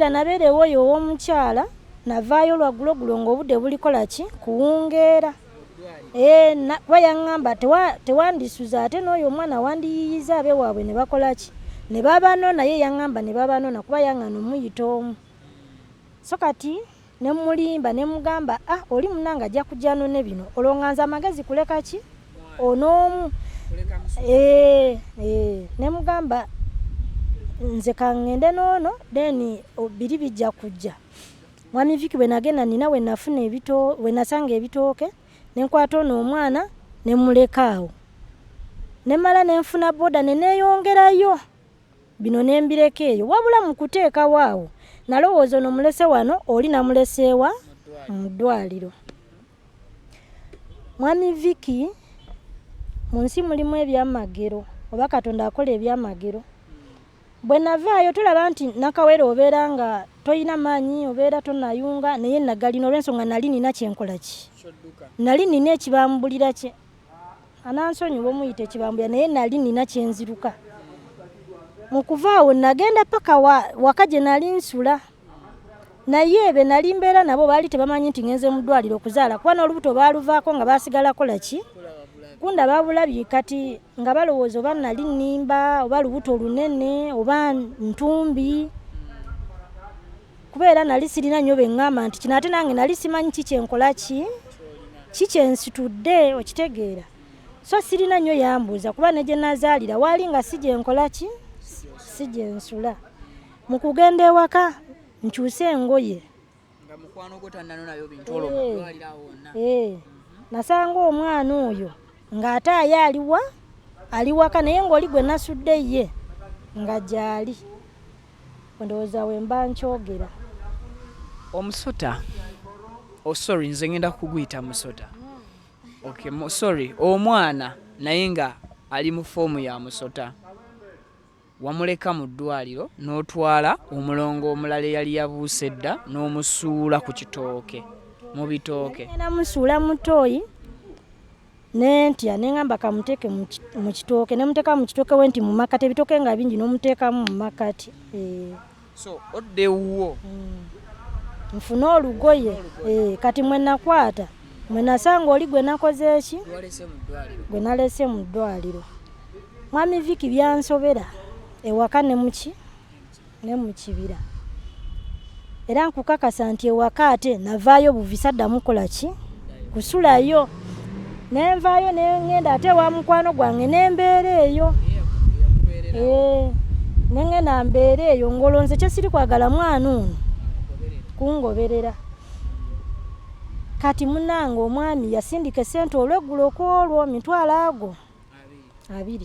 nabeerewoyo ow'omukyala navaayo lwagulogulo ng'obudde bulikola ki kuwungeera kuba yaŋŋamba tewandisuza ate n'oyo omwana wandiyiyiza abe waabwe ne bakola ki ne babano naye yaŋŋamba ne babano kuba yaŋŋana omuyita omu so kati ne mulimba ne mugamba oli munanga ajja kujja none bino olwonganza amagezi kuleka ki onoomu ne mugamba nze kangende noono then biri bijja kujja mwami Viki bwe nagenda nina we nafuna we nasanga ebitooke ne nkwata ono omwana ne mulekaawo ne mala ne nfuna boda ne neeyongerayo bino ne mbireka eyo wabula mu kuteeka waawo nalowooza ono mulese wano oli namuleseewa mu ddwaliro. Mwami Viki mu nsi mulimu ebyamagero oba Katonda akola ebyamagero. Bwe navaayo tulaba nti nakawere obeera nga toyina maanyi obeera tonayunga naye nagalina olw'ensonga nali nina kyenkola ki nali nina ekibambulira kye anansonyiwa omuyita ekibambulira naye nali nina kyenziruka. Mu kuvaawo nagenda paka waka gye nali nsula naye be nali mbeera nabo baali tebamanyi nti ngenze mu ddwaliro okuzaala kuba n'olubuto baaluvaako nga baasigala kola ki kunda babulabye kati nga balowooza oba nali nnimba oba lubuto lunene oba ntumbi kubeera nali sirina nnyo beŋŋamba nti kino ate nange nali simanyi kikyenkola kikyensitudde okitegeera so sirina nnyo yambuuza kuba ne gye nazaalira waali nga si gyenkola ki si gyensula. Mu kugenda ewaka nkyuse engoye nasanga omwana oyo ng'ate aye ali waka naye ng'oli gwe nasudde ye nga gyali ndowooza we mba nkyogera. Omusota sorry nze ngenda kuguyita musota sorry omwana naye nga ali mu foomu ya musota wamuleka mu ddwaliro n'otwala omulongo omulala eyali yabuuse dda n'omusuula ku kitooke Mubitoke namusuula mutooyi nentya neŋŋamba kamuteeke mu kitooke nemuteeka mu kitooke we nti mu makati ebitooke nga bingi n'omuteekamu mu makati so oddewuwo nfuna olugoye kati mwe nakwata mwe nasanga oli gwe nakoze eki gwe nalese mu ddwaliro. Mwami Viki byansobera ewaka ne mu kibira era nkukakasa nti ewaka ate navaayo buvisa ddamu kola ki kusulayo nenvaayo nengenda ate wa mukwano gwange nembeera eyo nengenda mbeera eyo ngolonze kye siri kwagala mwana ono kungoberera. Kati munange omwami yasindika esente olweggulo kwolwo mitwalo ago 2.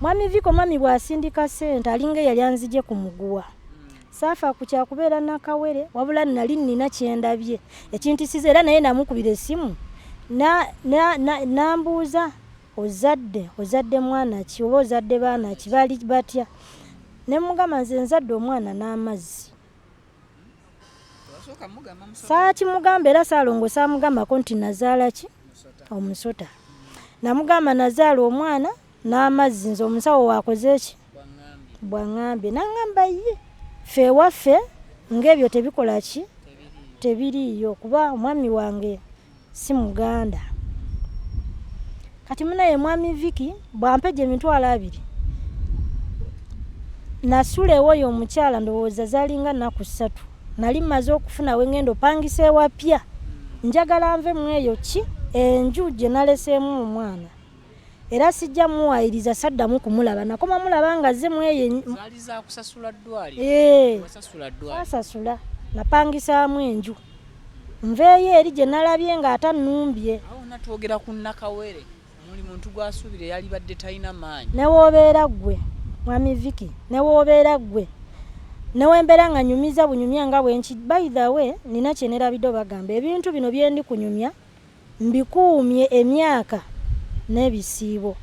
Mwami Viki omwami bwasindika sente alinga yali anzije ku muguwa saafa ku kyakubeera nakawere wabula nali nina kyendabye ekintisiza era naye namukubira essimu nambuuza ozadde mwana ki oba ozadde baana ki baali batya ne mugamba nze nzadde omwana n'amazzi saakimugamba era Saalongo saamugambako nti nazaala ki omusota namugamba nazaala omwana n'amazzi nze omusawo wakoze eki bwaŋŋambye naŋŋamba ye ffe ewaffe ng'ebyo tebikola ki tebiriiyo kuba omwami wange si muganda. Kati munaye mwami Viki bwampe gye mitwalo 2 nasula ewoyo omukyala ndowooza zaalinga nnaku 3 nali mmaze okufuna we ngenda opangisa ewapya njagala nve mu eyo ki enju gye naleseemu omwana era sijja muwayiriza saddamu kumulaba nakoma mulaba nga ze mu eyo asasula napangisaamu enju nveeyo eri gye nalabye nga atanumbye awo natwogera ku nakawere muli muntu gwasubire yali badde talina maanyi newoobeera ggwe mwami Viki newoobeera ggwe newembeera nga nyumiza bunyumya nga bwenki by the way nina kyenerabidde bagamba ebintu bino byendi kunyumya mbikuumye emyaka n'ebisiibo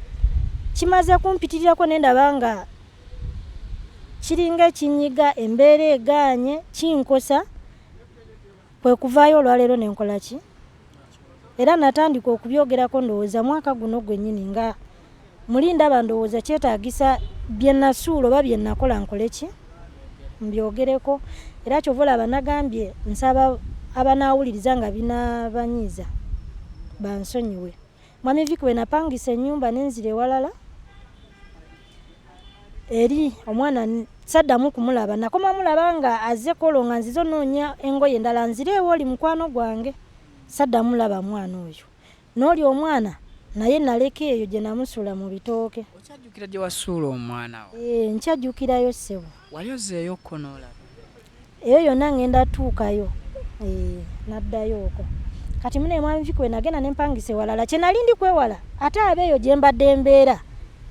kimaze kumpitirirako nendaba nga kiringa ekinyiga embeera egaanye kinkosa kwe kuvaayo olwaleero nenkola ki era natandika okubyogerako ndowooza mwaka guno gwennyini nga mulindaba ndowooza kyetaagisa bye nasuula oba bye nakola nkole ki mbyogereko era kyova olaba nagambye nsaba abanaawuliriza nga binabanyiiza bansonyiwe. Mwami Viki we napangisa ennyumba nenzira ewalala eri omwana saddamu kumulaba nakoma mulaba nga azze kolonga nzizo noonya engoye endala nzireewo oli mukwano gwange saddamu laba mwana oyo n'oli omwana naye naleka eyo gye namusula mu bitooke. Okyajjukira gye wasuula omwana wo? Nkyajjukirayo ssebo. Wali ozzeeyo kko n'olaba? Eyo yonna ngenda tuukayo naddayo okwo. Kati mune mwami vikwe nagenda ne mpangisa ewalala kye nali ndi kwewala ate abeeyo gye mbadde mbeera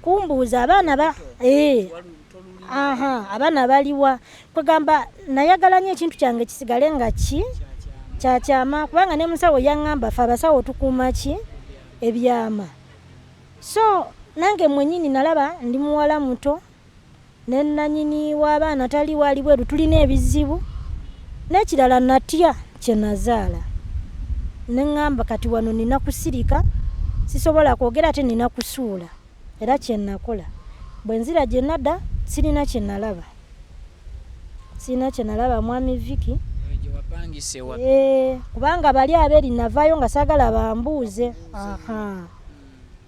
kumbuuza abaana abaana baliwa kwegamba nayagala nnyo ekintu kyange kisigale nga kyakyama kubanga ne musawo yaŋŋamba ffe abasawo tukuuma ebyama. So nange mwenyini nalaba ndi muwala muto ne nannyini w'abaana tali wali bweru tulina ebizibu n'ekirala natya kye Nazala ne ŋŋamba kati wano nina kusirika sisobola kwogera ate nina kusuula era kye nakola bwe nzira gye nadda sirina kye nalaba mwami Viki kubanga bali abeeri navaayo nga saagala bambuuze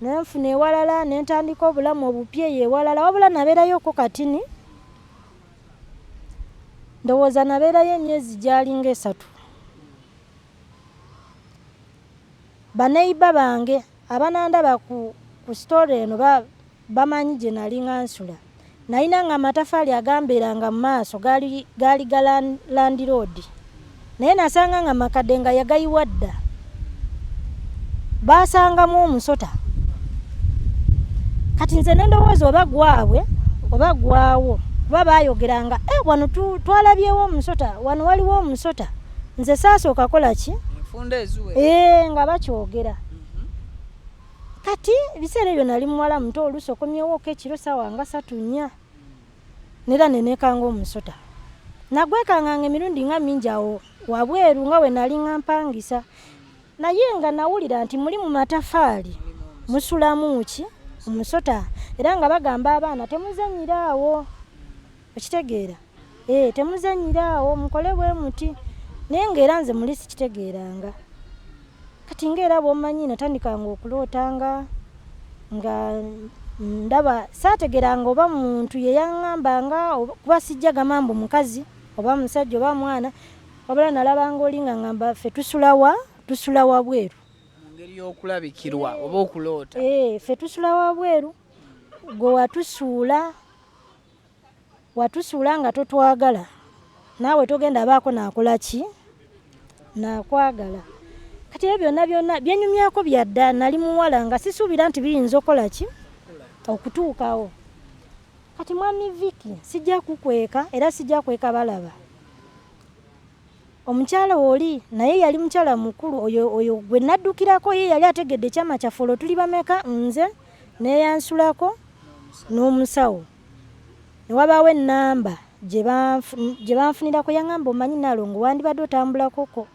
nenfuna ewalala nentandika obulamu obupya eyo ewalala wabula nabeerayoko katini ndowooza nabeerayo emyezi gyalinga 3. Baneiba bange abanandaba ku story eno bamanyi gye nali ŋansula nalina nga amatafaali agambeeranga mu maaso gaali ga Land Road naye nasanga nga makadde nga yagayiwa dda baasangamu omusota. Kati nze nendowooza oba gwabwe oba gwawo kuba baayogeranga wano twalabyewo omusota wano waliwo omusota nze saasooka kola ki nga bakyogera. Kati biseera ebyo nali muwala muto oluusi okomyewooko ekiro ssaawa nga 3-4 nera nenekanga omusota nagwekanganga emirundi nga mingi awo wabweru nga we nali nga mpangisa naye nga nawulira nti muli mu matafaali musulamu ki omusota era nga bagamba abaana temuzanyira awo okitegeera temuzanyira awo mukole bwe muti naye ngaera nze muli sikitegeeranga. Kati ngaera bw'omanyi natandikanga okulootanga nga ndaba saategeranga oba muntu ye yaŋŋambanga kuba sijja gamambu mukazi oba musajja oba mwana wabula nalabanga oli nga ŋŋamba ffe tusula wabweru mu ngeri y'okulabikirwa oba okuloota ffe tusula wabweru gwe watusuula nga totwagala naawe togenda abaako naakola ki naakwagala. Kati ebyo byonna byenyumyako byadda nali muwala nga sisuubira nti biyinza okola ki okutuukawo. Kati mwami Viki sijja kukweka era sijja kweka balaba omukyala oli naye yali mukyala mukulu oyo gwe naddukirako ye yali ategedde ekyama kyaffe tuli bameka nze neyansulako n'omusawo ne wabaawo ennamba gye banfunirako yaŋŋamba omanyi Nalongo wandibadde otambulakoko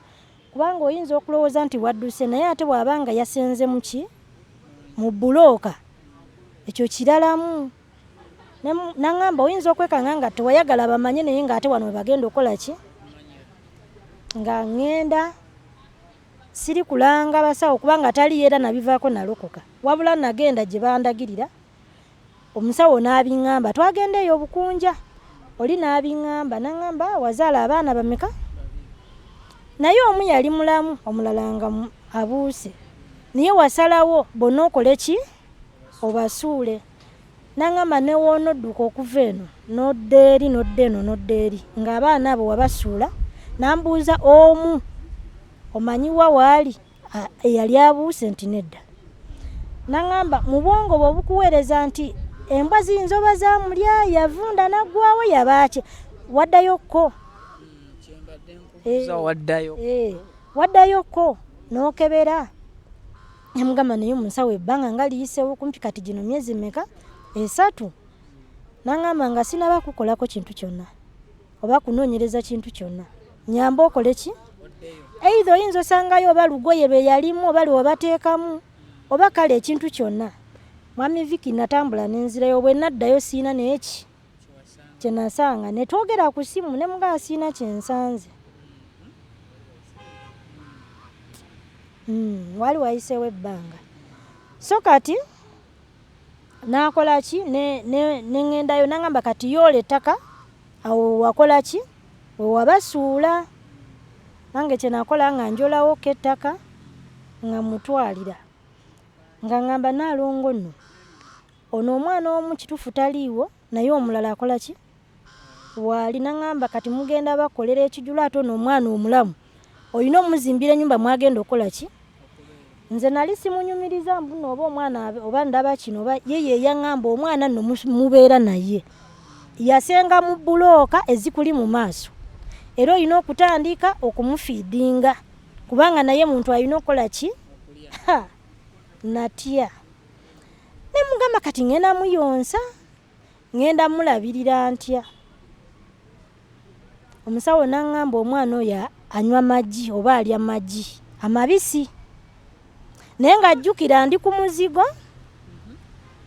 kubanga oyinza okulowooza nti wadduse naye ate bw'abanga yasenze mu bulooka ekyo kiralamu. Naŋŋamba oyinza okwekanga nga tewayagala bamanye naye nga ate wano we bagenda okola ki nga ŋŋenda siri kulanga basawo kubanga tali era nabivaako nalokoka wabula nagenda gye bandagirira omusawo n'abiŋŋamba twagenda eyo obukunja oli n'abiŋŋamba naŋŋamba wazaala abaana bameka naye omu yali mulamu omulala nga abuuse naye wasalawo bonna okole ki obasuule. Naŋŋamba newoonodduka okuva eno nodda eri nodda eno nodda eri ng'abaana abo wabasuula nambuuza omu omanyiwa waali eyali abuuse nti nedda. Naŋŋamba mu bwongo bwe bukuweereza nti embwa ziyinza oba zamulya yavunda naggwawo yabaaki waddayokko waddayokko n'okebera yamugamba naye omusawo ebbanga nga liyiseewo kumpi kati gino myezi meka 3. Naŋŋamba nga sinaba kukolako kintu kyonna oba kunoonyereza kintu kyonna nyamba okole ki either oyinza osangayo oba lugoye lwe yalimu oba lwe wabateekamu oba kale ekintu kyonna. Mwami Viki natambula n'enzirayo bwe naddayo siina naye ki kye nasanga ne twogera ku ssimu ne mugaa siina kye nsanze. Wali wayiseewo ebbanga so kati nakola ki nengendayo nangamba kati yole ettaka awo wakola ki wabasuula nange kye nakola nga njolawo kettaka nga mutwalira nga ngamba Nalongo nno ono omwana omu kitufu taliiwo naye omulala akola ki wali nangamba kati mugenda bakolera ekijula ate ono omwana omulamu oyina omuzimbira ennyumba mwagenda okola ki nze nali simunyumiriza mbuno oba omwana oba ndaba kino oba yeye yaŋŋamba omwana nno mubeera naye yasenga mu bulooka ezikuli mu maaso era oyina okutandika okumufiidinga kubanga naye muntu ayina okukola ki natya ne mugamba kati ngenda muyonsa ngenda mulabirira ntya omusawo naŋŋamba omwana oyo anywa maggi oba alya maggi amabisi naye ng'ajjukira ndi ku muzigo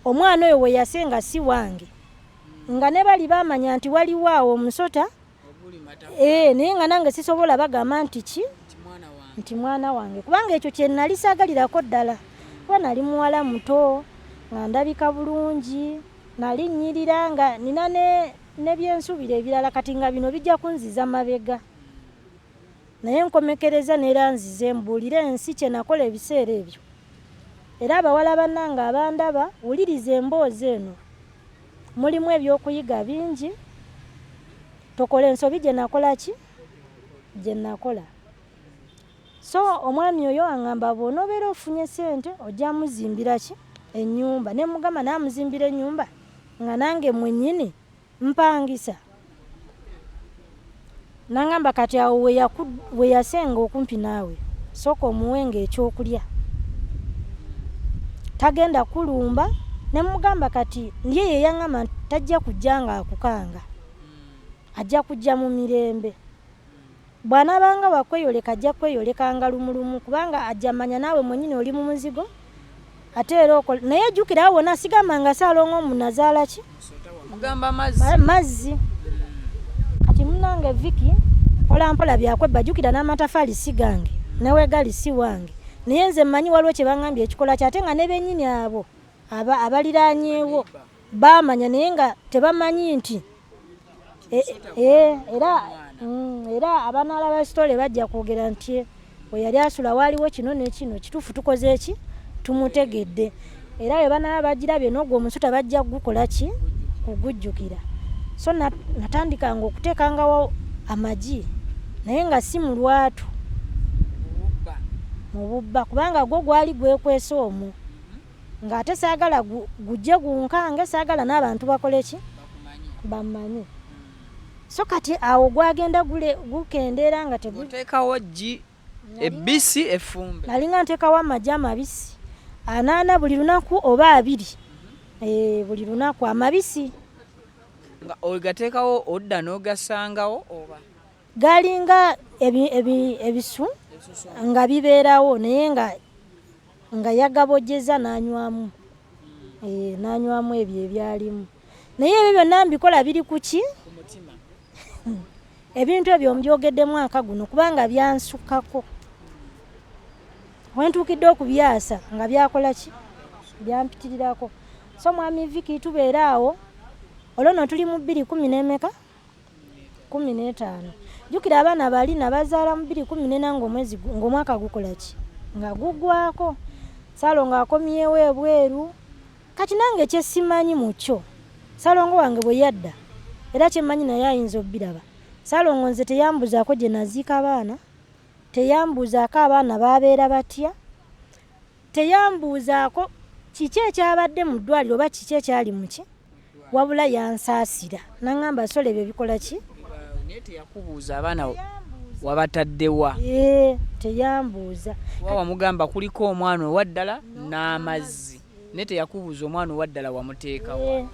omwana oyo we yasenga si wange nga ne bali baamanya nti waliwo awo Musota naye nga nange sisobola bagamba nti ki nti mwana wange kubanga ekyo kye nali saagalirako ddala kuba nali muwala muto nga ndabika bulungi nali nnyirira nga nina n'ebyensuubira ebirala kati nga bino bijja kunziza mabega naye nkomekereza neera nzize mbuulire ensi kye nakola ebiseera ebyo era abawala bannange abandaba wuliriza emboozi eno mulimu ebyokuyiga bingi tokola ensobi gye nakola ki gye nakola so omwami oyo aŋŋamba bw'onoobeera ofunye ssente ojja muzimbira ki ennyumba ne mugamba naamuzimbira ennyumba nga nange mwennyini mpangisa nangamba kati awo we yasenga okumpi naawe sooka omuwenga ekyokulya tagenda kulumba ne mugamba kati ndiye ye yaŋŋamba tajja kujja nga akukanga ajja kujja mu mirembe bw'anaabanga wakweyoleka ajja kweyolekanga lumulumu kubanga ajja manya naawe mwennyini oli mu muzigo ate era naye jjukira awo wonna sigambanga Saalongo mu Nazala ki mugamba mazzi kati munange Viki mpolampola byakwebba jjukira n'amatafaali si gange newe gali si wange naye nze mmanyi waliwo kye baŋŋambye ekikola kyate nga ne bennyini abo abaliraanyeewo baamanya naye nga tebamanyi nti era abanaalaba sitole bajja kwogera nti we yali asula waaliwo kino n'ekino kituufu tukoze eki tumutegedde era we banaalaba bagirabye n'ogwo Musota bajja kugukola ki kugujjukira so natandikanga okuteekangawo amagi naye nga si mu lwatu mu bubba kubanga gwo gwali gwekwesa omwo ng'ate saagala gujje gunkange saagala n'abantu bakole ki bamanyi so kati awo gwagenda gukendeera nga teguteekawo ggi ebbisi effumbe nali nga nteekawo amagi amabisi 8 buli lunaku oba 2 buli lunaku amabisi nga ogateekawo odda n'ogasangawo oba galinga ebisu nga bibeerawo naye nga yagabojjeza n'anywamu n'anywamu ebyo ebyalimu naye ebyo byonna mbikola biri ku ki ebintu ebyo mbyogeddemu mwaka guno kubanga byansukkako wentuukidde okubyasa nga byakola ki byampitirirako so mwami Viki tubeera awo olwono tuli mu 2015 jjukira abaana bali nabazaala mu 2014 ng'omwaka gukola ki nga gugwako Saalongo akomyewo ebweru kati nange kyesimanyi mu kyo Saalongo wange bwe yadda era kyemmanyi naye ayinza obbiraba Saalongo nze teyambuzaako gye naziika abaana teyambuzaako abaana babeera batya teyambuzaako kiki ekyabadde mu ddwaliro oba kiki ekyali muki wabula yansaasira naŋŋamba sole ebyo bikola ki naye teyakubuuza abaana wabataddewa teyambuuza wamugamba kuliko omwana owaddala n'amazzi naye teyakubuuza omwana owaddala wamuteekawo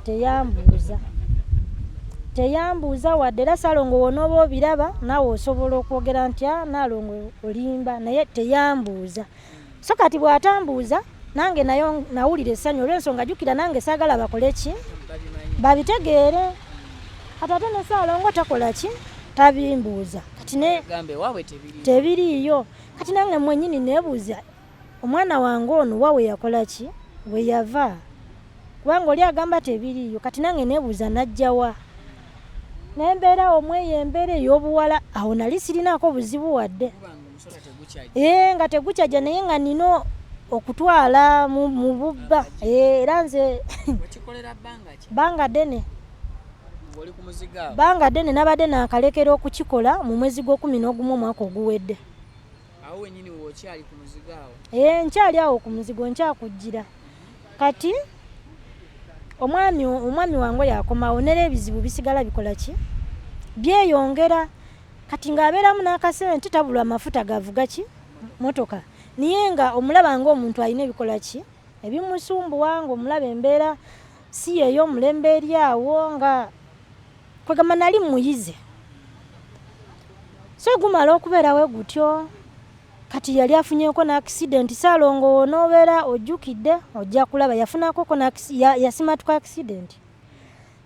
teyambuuza wadde era Saalongo wonooba obiraba naawe osobola okwogera nti Naalongo olimba naye teyambuuza so kati bw'atambuuza nange nayo nawulira essanyu olw'ensonga jjukira nange saagala bakole ki babitegeere kati ate ne Saalongo takola ki tabimbuuza kati tebiriiyo kati nange mwennyini neebuuza omwana wange ono wa we yakola ki we yava kubanga oli agamba tebiriyo kati nange nebuuza najjawa nembeera omweyembere ey'obuwala awo nali sirinaako buzibu wadde nga tegukyajja naye nga nino okutwala mu bubba era nze banga ddene nabadde nakalekera okukikola mu mwezi gw'11 omwaka oguwedde. Awo wenyini wokyali ku muzigo awo? Nkyali awo ku muzigo nkyakujjira. Kati omwami wange yakomawo nera ebizibu bisigala bikola ki? Byeyongera. Kati ng'abeeramu n'akasente tabulwa amafuta gavuga ki? Motoka. Niye nga omulaba ng'omuntu alina ebikola ki? Ebimusumbuwa ng'omulaba embeera si yeeyo omulembe eri awo nga kwegamba nali muyize. So gumala okubeerawo gutyo. Kati yali afunyeeko n'accident Saalongo w'onoobeera ojjukidde ojja kulaba yafunako yasimatuka accident.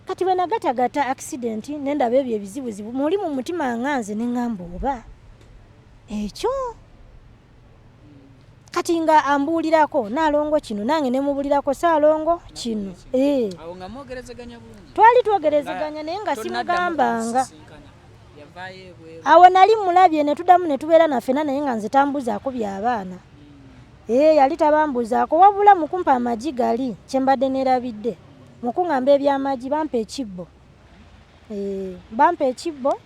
Kati bwe nagatagata accident nendaba ebyo ebizibuzibu muli mu mutima nganze ne ngamba oba ekyo kati nga ambuulirako Naalongo kino nange ne mubulirako Saalongo kino. Awo nga mwogerezeganya bulungi? Twali twogerezeganya naye nga simugambanga. Awo nali mulabye ne tuddamu ne tubeera naffena naye nga nze tambuzaako by'abaana. Yali tabambuzaako wabula mukumpa amagi gali kyembadde neerabidde. Mukungamba ebyamagi bampa ekibbo. Bampa ekibbo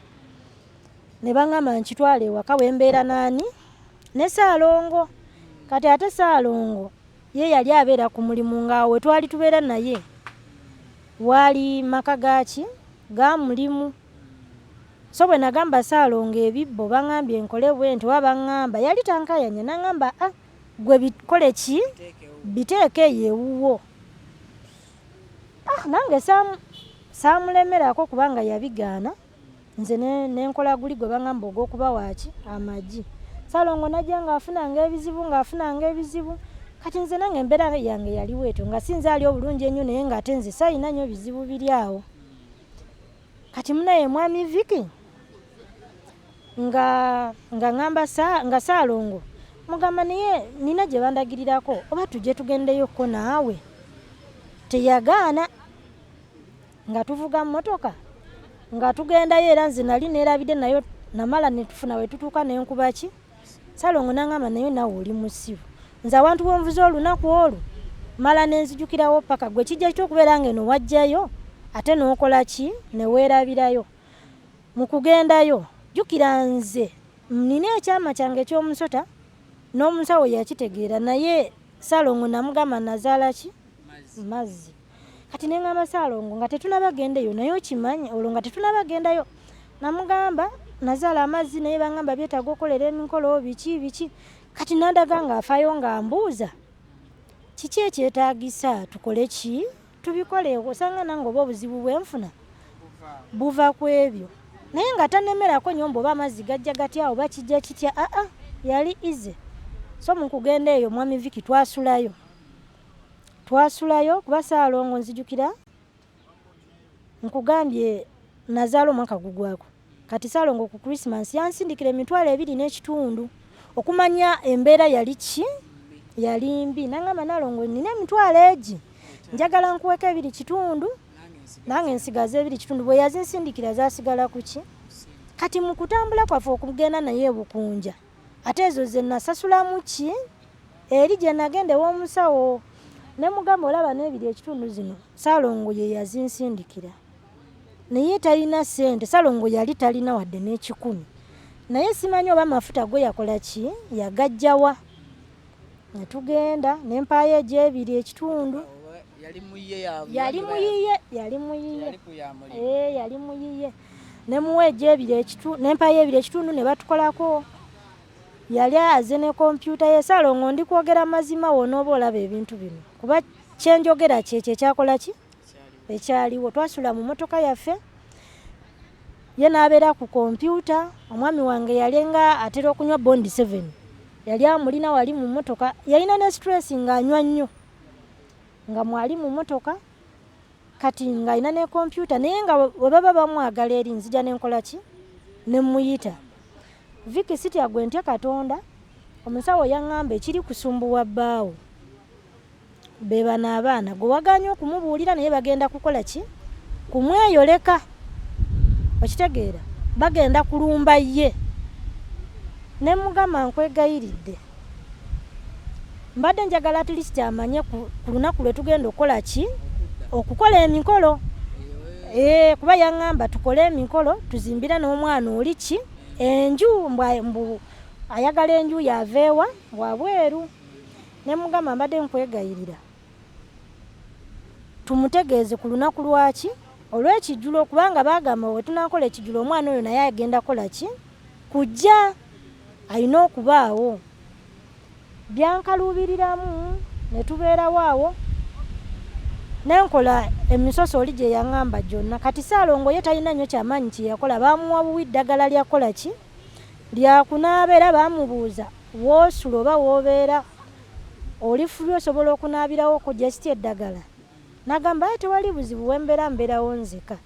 ne bangamba nkitwale ewaka wembeera naani? Ne Saalongo. Kati ate Saalongo ye yali abeera ku mulimu ng'awe twali tubeera naye. Wali maka gaki ga mulimu. So bwe nagamba Saalongo ebibbo bangambye nkole bwenti wabangamba yali tankayanya nangamba gwe bikole ki? Biteeke yewuwo. Nange saamulemerako kubanga yabigaana nze nenkola guli gwe bangamba ogw'okuba waaki amagi. Saalongo najja ng'afunanga ebizibu kati nze nange embeera yange yali weeto nga sinza ali obulungi ennyo naye ng'ate nze sayina nnyo bizibu biri awo. Kati munaye mwami Vicky nga ngamba nga Saalongo mugamba naye nina gye bandagirirako oba tujje tugendeyokko naawe. Teyagaana nga tuvuga mmotoka nga tugendayo era nze nali neerabidde nayo namala ne tufuna we tutuuka n'enkuba ki? Saalongo n'angamba naye nawe oli musibu. Nze awantu wenvuze olunaku olwo mala nenzijukirawo paka gwe kijja ky'okubeera ng'eno wajjayo ate n'okola ki? Ne weerabirayo. Mu kugendayo jjukira nze nina ekyama kyange eky'omusota n'omusawo yakitegeera naye Saalongo namugamba Nazala ki? Mazzi. Kati nengamba Saalongo nga tetunabagendeyo naye okimanyi olwo nga tetunabagendayo. Namugamba Nazala amazzi naye bangamba byetaaga okolera emikolo biki. Kati nandaga ng'afaayo ng'ambuuza kiki ekyetaagisa tukole ki? Tubikole osanga nange oba obuzibu bwenfuna buva ku ebyo. Naye nga tanemerako nyombo oba amazzi gajja gatya oba kijja kitya. Yali ize. So mu kugenda eyo mwami Vicky twasulayo kuba Saalongo nzijukira nkugambye Nazala omwaka gugwako. Kati Saalongo ku Christmas yansindikira emitwalo 2.5 okumanya embeera yali ki? Yali mbi. Nangamba Naalongo nina emitwalo egi njagala nkuweka 2.5 nange nsigaze 2.5 bwe yazinsindikira zasigala ku ki? Kati mu kutambula kwaffe okugenda naye Bukunja ate ezo ze nasasulamu ki? Eri gye nagende w'omusawo ne mugamba olaba n'2.5 zino Saalongo ye yazinsindikira naye talina ssente. Saalongo yali talina wadde n'10 naye simanyi oba amafuta go yakola ki? Yagajjawa. Ne tugenda ne mpaayo eg'2.5 yali muyiye ne muwe eg'2.5 ne mpaayo 2.5 ne batukolako. Yali aze ne kompyuta ye. Saalongo ndi kwogera mazima wonooba olaba ebintu bino kuba kyenjogera kyekyo ekyakola ki? Ekyaliwo. Twasula mu motoka yaffe ye n'abeera ku kompyuta. Omwami wange yali nga atera okunywa bondi 7 yali amulina wali mu motoka yalina ne stress ng'anywa nnyo nga mwali mu motoka kati ng'alina ne kompyuta naye nga we baba bamwagala eri nzija n'enkola ki? Ne muyita Vicky sitya gwe ntya Katonda omusawo yaŋŋamba ekiri kusumbuwa bbaawo bebana abaana gwe waganya okumubuulira naye bagenda kukola ki kumweyoleka okitegeera bagenda kulumba ye ne mugamba nkwegayiridde mbadde njagala at least amanye ku lunaku lwe tugenda okukola ki okukola emikolo kuba yaŋŋamba tukole emikolo tuzimbira n'omwana oli ki enju mbu ayagala enju yaveewa wabweru ne mugamba mbadde nkwegayirira tumutegeeze ku lunaku lwaki olw'ekijjulo kubanga bagamba we tunakola ekijjulo omwana oyo naye agenda kola ki kujja alina okubaawo byankaluubiriramu ne tubeerawo awo nenkola emisoso oli gye yaŋŋamba gyonna kati Ssaalongo ye talina nnyo kyamaanyi kye yakola baamuwa buwi ddagala lyakola ki lyakunaaba era baamubuuza woosula oba woobeera olifulya osobola okunaabirawo ku gyesiti eddagala nagamba tewali buzibu mbeerawo nzeka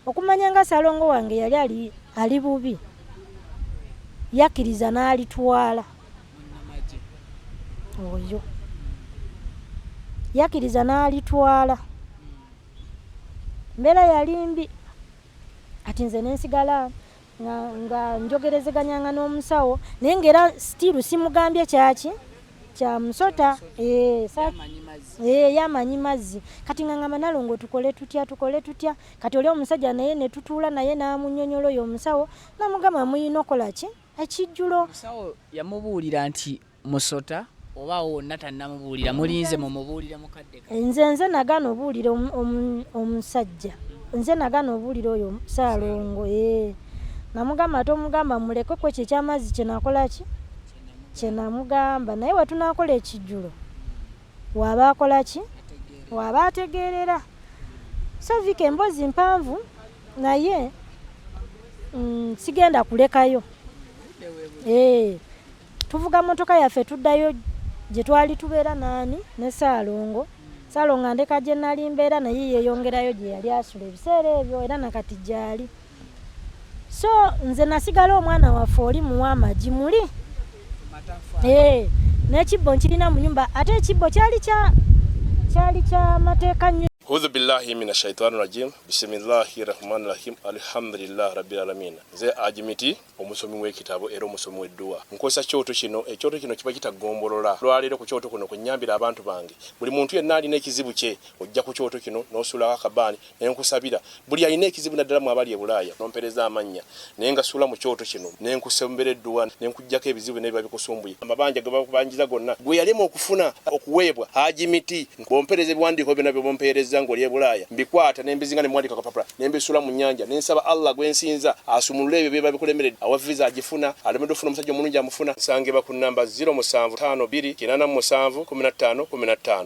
okumanya nga Ssaalongo wange yali ali bubi yakkiriza n'alitwala oyo yakkiriza n'alitwala mbeera yali mbi ati nze nensigala nga njogerezeganyanga n'omusawo naye ng'era stiru simugambye kyaki kya Musota yamanyi mazzi kati ngamba Nalongo tukole tutya kati oli omusajja naye ne tutuula naye n'amunnyonnyola oyo omusawo namugamba muyina okola ki ekijjulo omusawo yamubuulira nti Musota oba wonna tannamubuulira mulinze mumubuulire mukadde nze nagana obuulire omusajja nze nagana obuulire oyo Ssaalongo namugamba tomugamba muleke kwe kye kyamazzi kye nakola ki kye namugamba naye we tunakola ekijjulo waba akola ki waba ategeerera so vika emboozi mpanvu naye sigenda kulekayo tuvuga motoka yaffe tuddayo gye twali tubeera naani ne Ssaalongo andeka gye nali mbeera naye yeeyongerayo gye yali asula ebiseera ebyo era nakati gyali so nze nasigala omwana waffe oli muwa amagi muli n'ekibbo nkirina mu nyumba ate ekibbo kyali kya mateeka nnyo. A'udhu billahi minash shaitani rajim. Bismillahir rahmanir rahim. Alhamdulillah rabbil alamin. Nze Ajimiti omusomi w'ekitabo era omusomi w'edduwa. Nkozesa kyoto kino, ekyoto kino kiba kitagombolola. Lwaliro ku kyoto kuno kunyambira abantu bange. Buli muntu yenna alina ekizibu kye ojja ku kyoto kino n'osula akabaani ne nkusabira. Buli alina ekizibu naddala mu abali e Bulaaya nompereza amannya. Naye nga sula mu kyoto kino ne nkusembera edduwa ne nkujjako ebizibu ne bikusumbuye. Amabanja ge bakubanjiza gonna. Gwe yalema okufuna okuweebwa Ajimiti ngompereze biwandiiko bino byo bompereza ngoli e Bulaaya mbikwata nembizinga ne mwandika ku papula nembisula mu nnyanja nensaba Allah gwensinza asumulule ebyo bye bikulemeredde awa visa agifuna alemedde ofuna omusajja omulungi amufuna nsange ba ku namba 0752 87 15 15